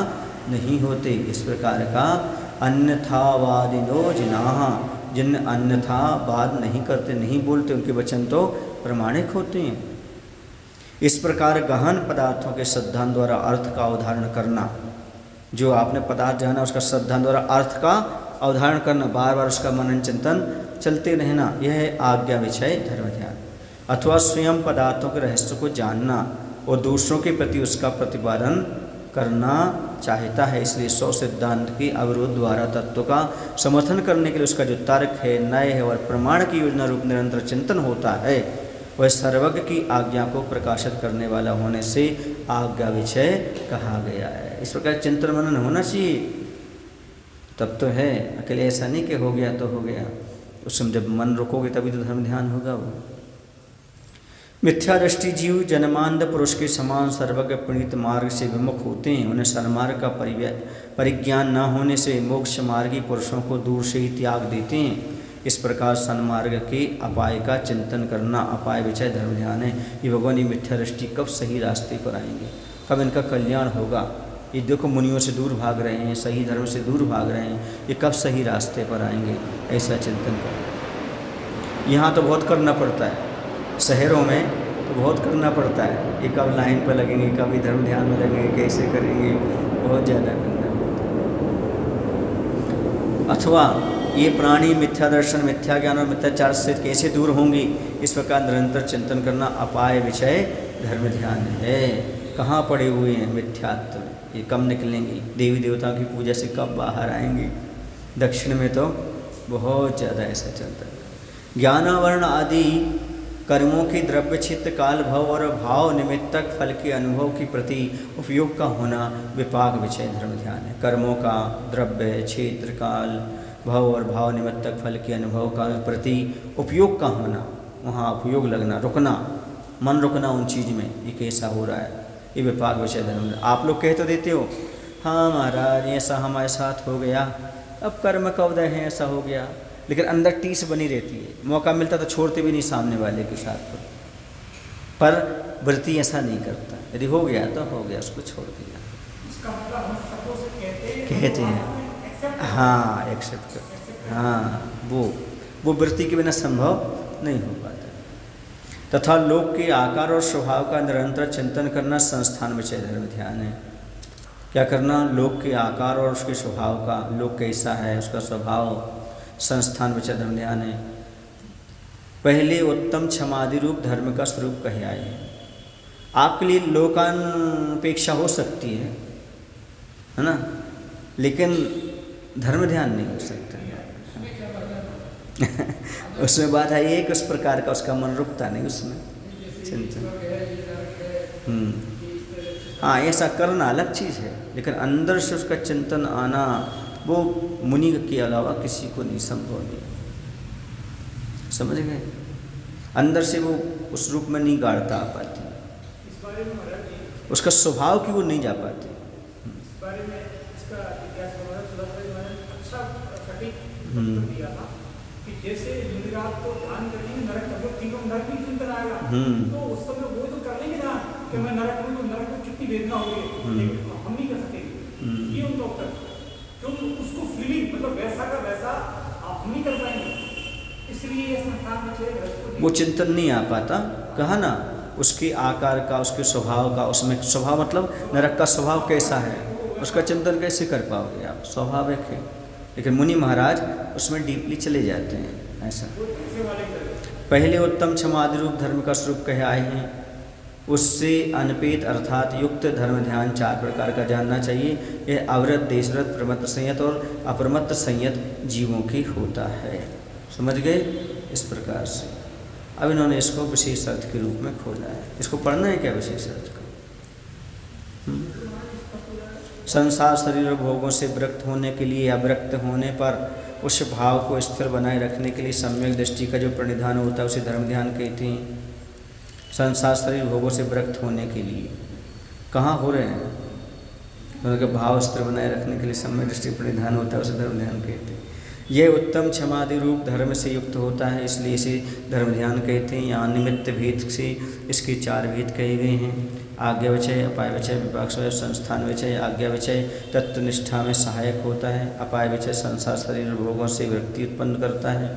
नहीं होते। इस प्रकार का अन्यथावादिनो जिनाह, जिन अन्यथा वाद नहीं करते, नहीं बोलते, उनके वचन तो प्रमाणिक होते हैं। इस प्रकार गहन पदार्थों के श्रद्धान द्वारा अर्थ का अवधारण करना, जो आपने पदार्थ जाना उसका श्रद्धान द्वारा अर्थ का अवधारण करना, बार बार उसका मनन चिंतन चलते रहना, यह है आज्ञा विषय धर्म ध्यान। अथवा स्वयं पदार्थों के रहस्य को जानना और दूसरों के प्रति उसका प्रतिपादन करना चाहता है। इसलिए सौ सिद्धांत के अवरोध द्वारा तत्व का समर्थन करने के लिए उसका जो तर्क है, न्याय है और प्रमाण की योजना रूप निरंतर चिंतन होता है, वह सर्वज्ञ की आज्ञा को प्रकाशित करने वाला होने से आज्ञा विषय कहा गया है। इस प्रकार चिंतन मनन होना चाहिए, तब तो है। अकेले ऐसा नहीं कि हो गया तो हो गया, उस समय जब मन रोकोगे तभी तो धर्म ध्यान होगा। वो मिथ्या दृष्टि जीव जन्मांध पुरुष के समान सर्वज्ञ प्रणीत मार्ग से विमुख होते हैं। उन्हें सन्मार्ग का परिज्ञान न होने से मोक्ष मार्गी पुरुषों को दूर से ही त्याग देते हैं। इस प्रकार सन्मार्ग के अपाय का चिंतन करना अपाय विषय धर्म ध्यान है। ये भगवान ये मिथ्या दृष्टि कब सही रास्ते पर आएंगे, कब इनका कल्याण होगा। ये देखो मुनियों से दूर भाग रहे हैं, सही धर्म से दूर भाग रहे हैं, ये कब सही रास्ते पर आएंगे, ऐसा चिंतन करो। यहाँ तो बहुत करना पड़ता है, शहरों में तो बहुत करना पड़ता है। ये कब लाइन पर लगेंगे, कब इधर ध्यान में लगेंगे, कैसे करेंगे, बहुत ज़्यादा करना पड़ता है। अथवा ये प्राणी मिथ्या दर्शन, मिथ्या ज्ञान और मिथ्याचार से कैसे दूर होंगी, इस प्रकार निरंतर चिंतन करना अपाय विषय धर्म ध्यान है। कहाँ पड़े हुए हैं मिथ्यात्व, ये कब निकलेंगी, देवी देवताओं की पूजा से कब बाहर आएंगी। दक्षिण में तो बहुत ज़्यादा ऐसा चलता है। ज्ञानावरण आदि कर्मों की द्रव्य चित्त काल भव और भाव निमित्तक फल के अनुभव की प्रति उपयोग का होना विपाक विषय धर्म ध्यान है। कर्मों का द्रव्य क्षेत्र काल भव और भाव निमित्तक फल के अनुभव का प्रति उपयोग का होना, वहाँ उपयोग लगना, रुकना, मन रुकना उन चीज़ में, ये कैसा हो रहा है, ये विपाक विषय धर्म। आप लोग कह तो देते हो हाँ महाराज ऐसा हमारे साथ हो गया, अब कर्म का उदय है, ऐसा हो गया, लेकिन अंदर टीस बनी रहती है। मौका मिलता तो छोड़ते भी नहीं सामने वाले के साथ पर वृत्ति ऐसा नहीं करता। यदि हो गया तो हो गया, उसको छोड़ दिया। इसका मतलब हम सबको से कहते हैं हाँ, एक्सेप्ट कर, हाँ, वो वृत्ति के बिना संभव नहीं हो पाता। तथा लोक के आकार और स्वभाव का निरंतर चिंतन करना संस्थान विषय धर्म ध्यान है। क्या करना, लोक के आकार और उसके स्वभाव का, लोक कैसा है उसका स्वभाव, संस्थान विषय धर्म ध्यान है। पहले उत्तम क्षमादि रूप धर्म का स्वरूप कहे आए हैं। आपके लिए लोकापेक्षा हो सकती है ना, लेकिन धर्म ध्यान नहीं हो सकता। उसमें बात है एक उस प्रकार का उसका मन रुकता नहीं उसमें चिंतन। हाँ, ऐसा करना अलग चीज़ है, लेकिन अंदर से उसका चिंतन आना वो मुनि के अलावा किसी को नहीं संभव नहीं। समझ गए, अंदर से वो उस रूप में नहीं गाड़ता आ पाती, इस बारे में महाराज जी, उसका स्वभाव की वो नहीं जा पाती। इस बारे में इसका इतिहास अच्छा सटीक उत्तर दिया था कि जैसे युवराज को ध्यान करेंगे नरक का, तीनों नरक भी चिंतन आएगा, तो उस समय वो तो कर लेंगे ना कि मैं नरक हूँ, तो नरक में कितनी वेदना होगी, लेकिन हम नहीं कर सकेंगे। ये उनका उत्तर, क्योंकि उसको फीलिंग मतलब वैसा का वैसा आप नहीं कर पाएंगे, इसलिए ये संस्थान में वो चिंतन नहीं आ पाता। कहा ना, उसके आकार का, उसके स्वभाव का, उसमें स्वभाव मतलब नरक का स्वभाव कैसा है, उसका चिंतन कैसे कर पाओगे आप, स्वाभाविक है। लेकिन मुनि महाराज उसमें डीपली चले जाते हैं। ऐसा पहले उत्तम क्षमादि रूप धर्म का स्वरूप कहे आए हैं, उससे अनपेत अर्थात युक्त धर्म ध्यान 4 प्रकार का जानना चाहिए। यह अवरत, देशरत, प्रमत्त संयत और अप्रमत्त संयत जीवों की होता है। समझ गए, इस प्रकार से। अब इन्होंने इसको विशेष अर्थ के रूप में खोला है। इसको पढ़ना है क्या विशेष अर्थ को? संसार शरीर और भोगों से विरक्त होने के लिए या विरक्त होने पर उस भाव को स्थिर बनाए रखने के लिए सम्यक दृष्टि का जो प्रणिधान होता है उसे धर्म ध्यान कहते हैं। संसार शरीर भोगों से विरक्त होने के लिए कहाँ हो रहे हैं, उनके भाव स्थिर बनाए रखने के लिए सम्यक दृष्टि प्रणिधान होता है उसे धर्म ध्यान कहते हैं। यह उत्तम क्षमादि रूप धर्म से युक्त होता है, इसलिए इसे धर्म ध्यान कहते हैं। यहाँ निमित्त भेद से इसके 4 भेद कहे गए हैं। आज्ञा विषय, अपाय विषय, विपाक विषय, संस्थान विषय। आज्ञा विषय तत्वनिष्ठा में सहायक होता है। अपाय विषय संसार शरीर और भोगों से वृत्ति उत्पन्न करता है।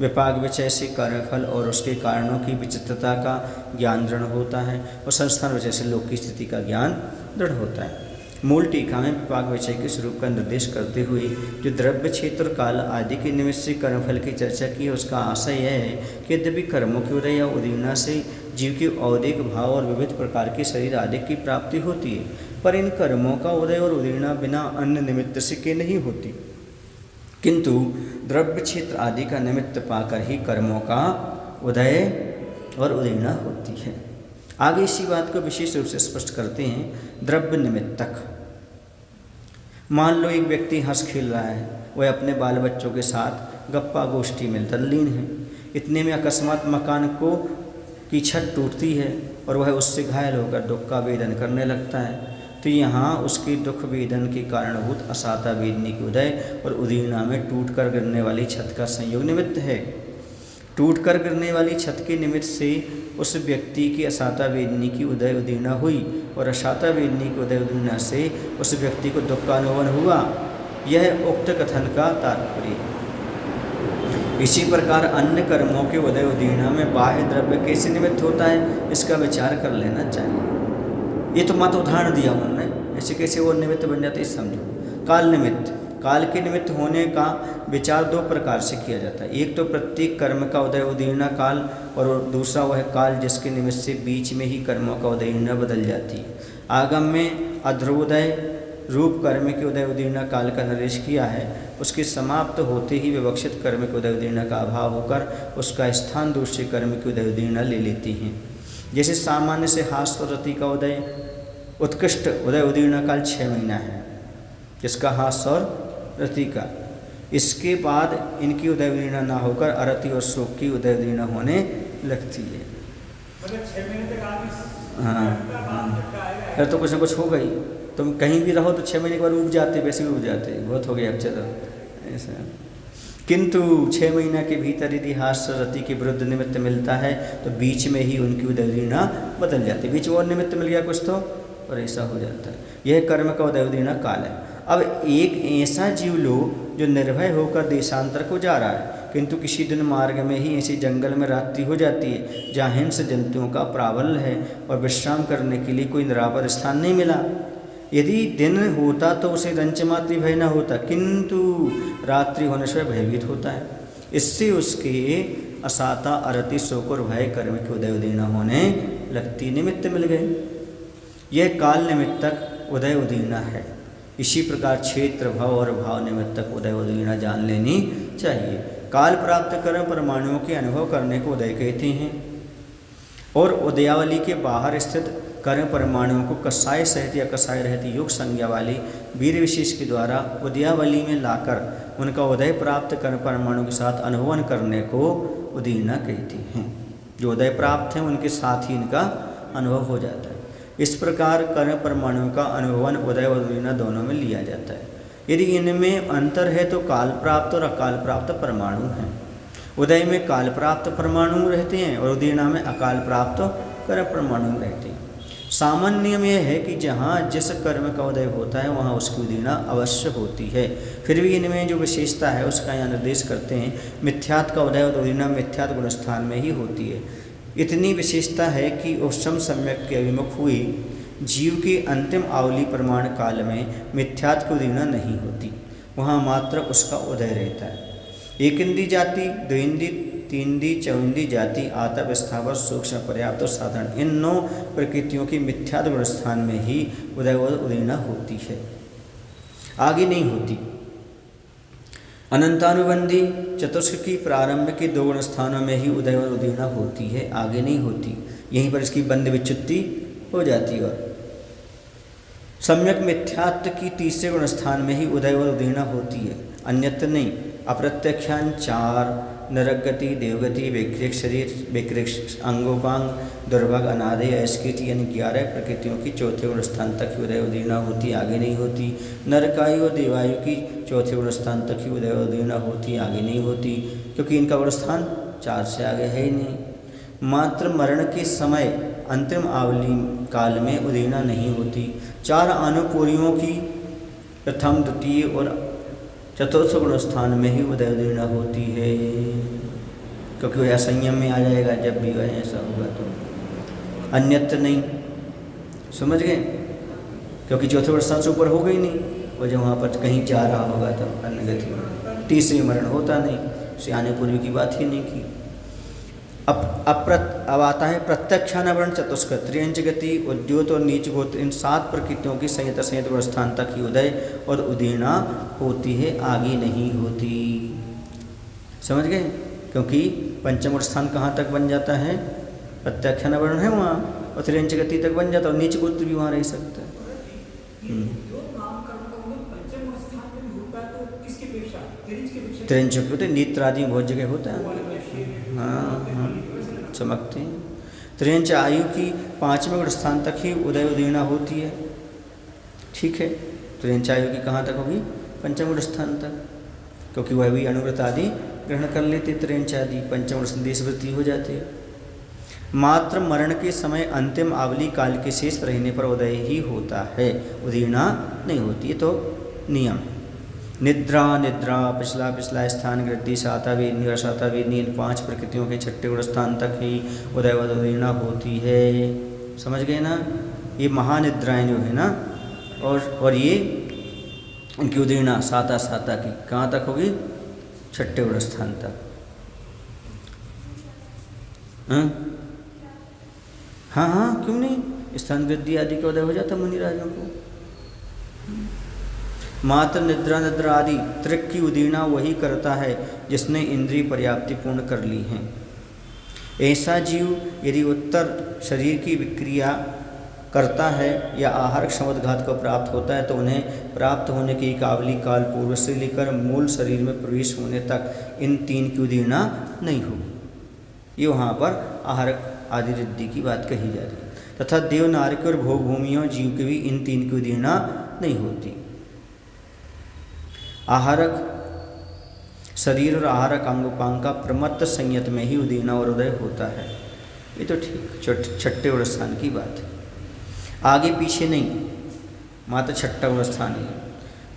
विपाक विषय से कर्मफल और उसके कारणों की विचित्रता का ज्ञान दृढ़ होता है। और संस्थान विषय से लोक की स्थिति का ज्ञान दृढ़ होता है। मूल टीका में विपाक विषय के स्वरूप का निर्देश करते हुए जो द्रव्य, क्षेत्र, काल आदि के निमित्त से कर्मफल की चर्चा की है, उसका आशय यह है कि यद्यपि कर्मों के उदय या उदीर्णा से जीव के औदिक भाव और विविध प्रकार के शरीर आदि की प्राप्ति होती है, पर इन कर्मों का उदय और उदीर्णा बिना अन्य निमित्त से के नहीं होती, किंतु द्रव्य, क्षेत्र आदि का निमित्त पाकर ही कर्मों का उदय और उदीर्णा होती है। आगे इसी बात को विशेष रूप से स्पष्ट करते हैं। द्रव्य निमित्तक, मान लो एक व्यक्ति हंस खेल रहा है, वह अपने बाल बच्चों के साथ गप्पा गोष्ठी में तल्लीन है। इतने में अकस्मात मकान की छत टूटती है और वह उससे घायल होकर दुख का वेदन करने लगता है। तो यहाँ उसके दुख वेदन के कारणभूत असाता वेदनी के उदय और उदीर्णा में टूट कर गिरने वाली छत का संयोग निमित्त है। टूट कर गिरने वाली छत के निमित्त से उस व्यक्ति की असाता वेदनी की उदय उदीर्णा हुई और असाता वेदनी की उदय उदीर्णा से उस व्यक्ति को दुख का अनुभव हुआ। यह उक्त कथन का तात्पर्य है। इसी प्रकार अन्य कर्मों के उदय उदीर्णा में बाह्य द्रव्य कैसे निमित्त होता है, इसका विचार कर लेना चाहिए। ये तो मत उदाहरण दिया उन्होंने, ऐसे कैसे वो निमित्त बन जाते हैं समझो। काल निमित्त, काल के निमित्त होने का विचार दो प्रकार से किया जाता है। एक तो प्रत्येक कर्म का उदय उदीर्णा काल, और दूसरा वह काल जिसके निमित्त से बीच में ही कर्मों का उदयीर्णा बदल जाती है। आगम में अध्रोदय रूप कर्म के उदय उदीर्णा काल का निर्देश किया है। उसके समाप्त होते ही विवक्षित कर्म के उदय उदीर्णा का अभाव होकर उसका स्थान दूसरे कर्म के उदय उदीर्णा ले लेती हैं। जैसे सामान्य से हास्य और रति का उदय उत्कृष्ट उदय उदीर्णा काल 6 महीना है, जिसका हास्य और रति का। इसके बाद इनकी उदय उदीर्णा ना होकर अरति और शोक की उदय उदीर्णा होने लगती है। मतलब 6 महीने तक आप हाँ, फिर तो कुछ ना कुछ होगा ही। तुम कहीं भी रहो तो 6 महीने के बाद उब जाते, वैसे भी उब जाते, बहुत हो गया अब चलो ऐसा। किंतु 6 महीना के भीतर यदि हास्य रति के विरुद्ध निमित्त मिलता है तो बीच में ही उनकी उदय उदीर्णा बदल जाती है। बीच में और निमित्त मिल गया कुछ तो, और ऐसा हो जाता है। यह कर्म का उदय उदीर्णा काल है। अब एक ऐसा जीव लो जो निर्भय होकर देशांतर को जा रहा है, किंतु किसी दिन मार्ग में ही ऐसी जंगल में रात्रि हो जाती है जहाँ हिंस जंतुओं का प्राबल्य है और विश्राम करने के लिए कोई निरापद स्थान नहीं मिला। यदि दिन होता तो उसे रंचमात्री भय न होता, किंतु रात्रि होने से भयभीत होता है। इससे उसके असाता अरति शोक और भय कर्म के उदय उदीर्णा होने लगती, निमित्त मिल गए। यह काल निमित्तक उदय उदीर्णा है। इसी प्रकार क्षेत्र भाव और भाव निमित्तक उदय उदीर्णा जान लेनी चाहिए। काल प्राप्त कर्म परमाणुओं के अनुभव करने को उदय कहते हैं, और उदयावली के बाहर स्थित कर्म परमाणुओं को कसाय सहित या कसाय रहित योग संज्ञा वाली वीर विशेष के द्वारा उदयावली में लाकर उनका उदय प्राप्त कर्म परमाणु के साथ अनुभवन करने को उदीर्णा कहते हैं। जो उदय प्राप्त हैं उनके साथ ही इनका अनुभव हो जाता है। इस प्रकार कर्म परमाणुओं का अनुभवन उदय और उदीर्णा दोनों में लिया जाता है। यदि इनमें अंतर है तो काल प्राप्त और अकाल प्राप्त परमाणु हैं। उदय में काल प्राप्त परमाणु रहते हैं और उदीर्णा में अकाल प्राप्त कर्म परमाणु रहते हैं। सामान्य नियम यह है कि जहाँ जिस कर्म का उदय होता है वहाँ उसकी उदीर्णा अवश्य होती है। फिर भी इनमें जो विशेषता है उसका यहाँ निर्देश करते हैं। मिथ्यात् का उदय और उदीर्णा मिथ्यात् गुणस्थान में ही होती है। इतनी विशेषता है कि उपशम सम्यक के अभिमुख हुई जीव की अंतिम आवली प्रमाण काल में मिथ्यात् की उदीर्णा नहीं होती, वहाँ मात्र उसका उदय रहता है। एक इंद्री जाति, दो इंद्री, तीन इंद्री, चौइंद्री जाति, आतप, स्थावर, सूक्ष्म, पर्याप्त और साधारण, इन 9 प्रकृतियों की मिथ्यात् गुण स्थान में ही उदय और उदीर्णा होती है, आगे नहीं होती। अनंतानुबंधी चतुष्क की प्रारंभ के 2 गुण स्थानों में ही उदय और उदीर्णा होती है, आगे नहीं होती। यहीं पर इसकी बंध विच्युत्ति हो जाती है। और सम्यक मिथ्यात्व की तीसरे गुण स्थान में ही उदय और उदीर्णा होती है, अन्यत्र नहीं। अप्रत्यक्षान 4 नरगति, देवगति, वैकृत शरीर, वैकृत अंगोपांग, दुर्भग, अनादि, अस्कित यानी 11 प्रकृतियों की चौथे गुण स्थान तक ही उदय उदीर्णा होती, आगे नहीं होती। नरकायु और देवायु की चौथे गुण स्थान तक ही उदय उदीर्णा होती, आगे नहीं होती, क्योंकि इनका गुण स्थान 4 से आगे है ही नहीं। मात्र मरण के समय अंतिम आवली काल में उदीर्णा नहीं होती। 4 अनुपूरियों की प्रथम, द्वितीय और चतुर्थ गुण स्थान में ही उदय उदीर्णा होती है, क्योंकि वह संयम में आ जाएगा जब भी वह ऐसा होगा तो, अन्यत्र नहीं। समझ गए? क्योंकि चौथे गुण स्थान से ऊपर हो गई नहीं, और जब वहाँ पर कहीं जा रहा होगा तो अन्य गति, तीसरी मरण होता नहीं, सियाने पूर्वी की बात ही नहीं की। अब आता है प्रत्यक्षानवरण चतुष्क, त्रियंच गति, उद्योत और नीच गोत्र, इन 7 प्रकृतियों की संयत गुण स्थान तक ही उदय और उदीर्णा होती है, आगे नहीं होती। समझ गए? क्योंकि पंचम गुण स्थान कहाँ तक बन जाता है? प्रत्यक्षानवरण है वहाँ, और त्रियंच गति तक बन जाता है, और नीच गोत्र भी वहाँ रह सकता है। त्रियंच होते नेत्रादि बहुत जगह होता है। हाँ, चमकते हैं। त्रियंच आयु की 5वें गुण स्थान तक ही उदय उदीर्णा होती है, ठीक है। त्रियंच आयु की कहाँ तक होगी? 5वें गुण स्थान तक, क्योंकि वह भी अनुव्रत आदि ग्रहण कर लेते, त्रियंच आदि 5वें गुण स्थान देशवृत्ति हो जाते हैं। मात्र मरण के समय अंतिम आवली काल के शेष रहने पर उदय ही होता है, उदीर्णा नहीं होती, है तो नियम है। निद्रा निद्रा पिछला पिछला स्थान, गृद्धि साता वेदनी और साता वेदनी, इन 5 प्रकृतियों के छठे गुण स्थान तक ही उदय व उदीर्णा होती है। समझ गए ना? ये महानिद्राएं जो है ना, और ये इनकी उदीर्णा साता साता की कहाँ तक होगी? छठे गुण स्थान तक। हाँ हाँ, क्यों नहीं? स्थान वृद्धि आदि का उदय हो जाता मुनिराजों को। मात्र निद्रा निद्रा आदि त्रिक की उदीर्णा वही करता है जिसने इंद्रिय पर्याप्ति पूर्ण कर ली है। ऐसा जीव यदि उत्तर शरीर की विक्रिया करता है या आहार क्षमोद्घात को प्राप्त होता है तो उन्हें प्राप्त होने की काबली काल पूर्व से लेकर मूल शरीर में प्रवेश होने तक इन 3 की उदीर्णा नहीं होगी। ये वहाँ पर आहार आदि रिद्धि की बात कही जा रही है। तथा देव नारक और भोग भूमियों जीव के भी इन 3 की उदीर्णा नहीं होती। आहारक शरीर और आहारक अंगोपांग का प्रमत्त संयत में ही उदीर्णा और उदय होता है। ये तो ठीक छठे गुण स्थान की बात है, आगे पीछे नहीं, मात्र छठा गुण स्थान है।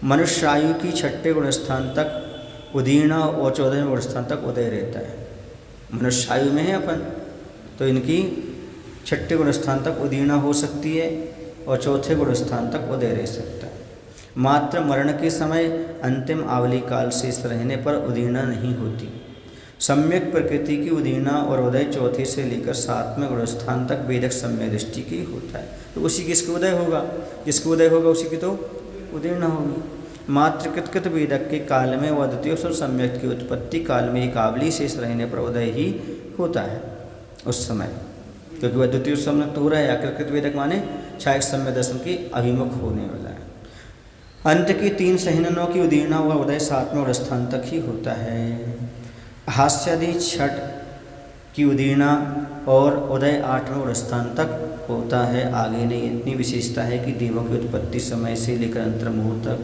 मनुष्य आयु की छठे गुण स्थान तक उदीर्णा और 14वें गुण स्थान तक उदय रहता है। मनुष्य आयु में है अपन, तो इनकी छठे गुण स्थान तक उदीर्णा हो सकती है और चौथे गुण स्थान तक उदय रह सकता है। मात्र मरण के समय अंतिम आवली काल शेष रहने पर उदीर्णा नहीं होती। सम्यक प्रकृति की उदीर्णा और उदय चौथे से लेकर 7वें गुण स्थान तक वेदक सम्यक दृष्टि की होता है। तो उसी किसका उदय होगा? जिसका उदय होगा उसी की तो उदीर्णा होगी। मात्र कृतकृत वेदक के काल में व द्वितीय सम्यक की उत्पत्ति काल में एक आवली शेष रहने पर उदय ही होता है उस समय, क्योंकि वह द्वितीय सम्यक तो हो रहा है। कृतकृत वेदक माने छायक सम्यक दर्शन के अभिमुख होने वाला है। अंत की 3 सहननों की उदीर्णा व उदय 7वें स्थान तक ही होता है। हास्यादि छठ की उदीर्णा और उदय 8वें स्थान तक होता है। आगे नहीं, इतनी विशेषता है कि देवों की उत्पत्ति समय से लेकर अंतर्मुहूर्त तक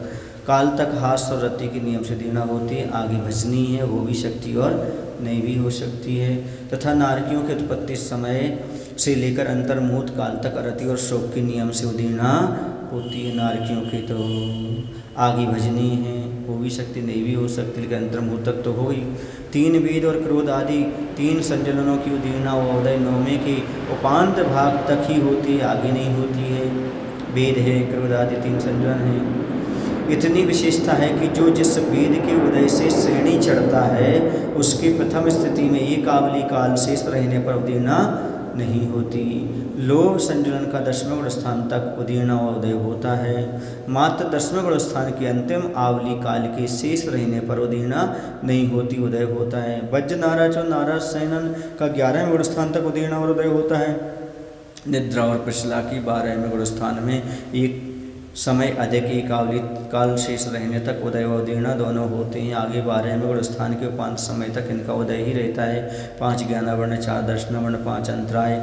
काल तक हास्य और रति के नियम से उदीर्णा होती है। आगे भजनी है, हो भी सकती और नहीं भी हो सकती है। तथा नारकियों की उत्पत्ति समय से लेकर अंतर्मुहूर्त काल तक अरति और शोक के नियम से उदीर्णा होती है। नारकियों की तो आगे भजनी है, हो भी सकती नहीं भी हो सकती, लेकिन अंतर्मुहूर्त तक तो हो ही। 3 वेद और क्रोध आदि 3 संजलनों की उदीर्णा व उदय 9वें के उपांत भाग तक ही होती है, आगे नहीं होती है। वेद है, क्रोध आदि 3 संजलन हैं। इतनी विशेषता है कि जो जिस वेद के उदय से श्रेणी चढ़ता है उसकी प्रथम स्थिति में ये काबली काल शेष रहने पर उदीर्णा नहीं होती। लोभ संजुलन का 10वें गुण स्थान तक उदीर्णा व उदय होता है। मात्र 10वें गुण स्थान की अंतिम आवली काल के शेष रहने पर उदीर्णा नहीं होती, उदय होता है। वज्र नाराज और नाराज सैनन का 11वें गुण स्थान तक उदीर्णा और उदय होता है। निद्रा और पिछला की 12वें गुण स्थान में एक समय अधिक एक आवली काल शेष रहने तक उदय व उदीर्णा दोनों होते हैं। आगे 12वें गुण स्थान के उपांत समय तक इनका उदय ही रहता है। 5 ज्ञानावर्ण, 4 दर्शनावर्ण, 5 अंतराय,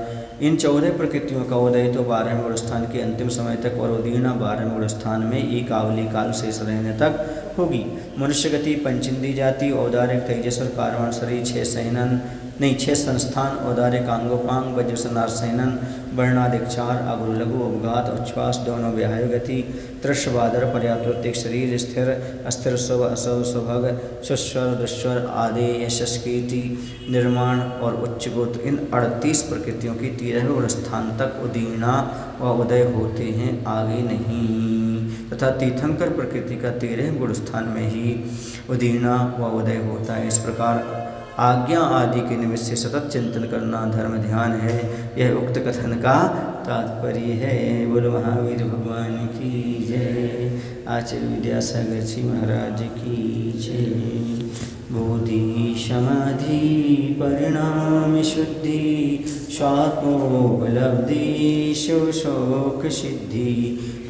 इन 14 प्रकृतियों का उदय तो 12वें गुण स्थान के अंतिम समय तक और उदीर्णा 12वें गुण स्थान में एक आवली काल शेष रहने तक होगी। मनुष्य गति, पंचेंद्रिय जाति, औदारिक, तेजस और कारवाण शरीर, 6 संस्थान, औदारिक, अंगोपांग, वज्र सनार सैनन, वर्णादिक 4, अगुरु लघु, उपघात, उच्छ्वास, दोनों व्याय गति, तृष्बादर, पर्याप्तोत्तिक शरीर, स्थिर, अस्थिर, शुभ, अशुभ, सुभग, सुस्वर, दुस्वर आदि, यशस्कीति, निर्माण और उच्च गोत्र, इन 38 प्रकृतियों की 13वें गुण स्थान तक उदीर्णा व उदय होते हैं, आगे नहीं। तथा तीर्थंकर प्रकृति का 13वें गुण स्थान में ही उदीर्णा व उदय होता है। इस प्रकार आज्ञा आदि के निमित्त से सतत चिंतन करना धर्म ध्यान है। यह उक्त कथन का तात्पर्य है। बोलो महावीर भगवान की जय। आचार्य विद्यासागर जी महाराज की जय। बोधि समाधि परिणाम शुद्धि, स्वात्मोपलब्धि शिव शोक सिद्धि,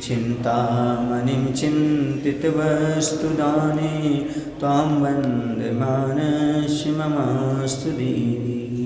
चिंतामणिं चिंतित वस्तु दाने, त्वां वन्दे मानस्य ममास्तु देवी।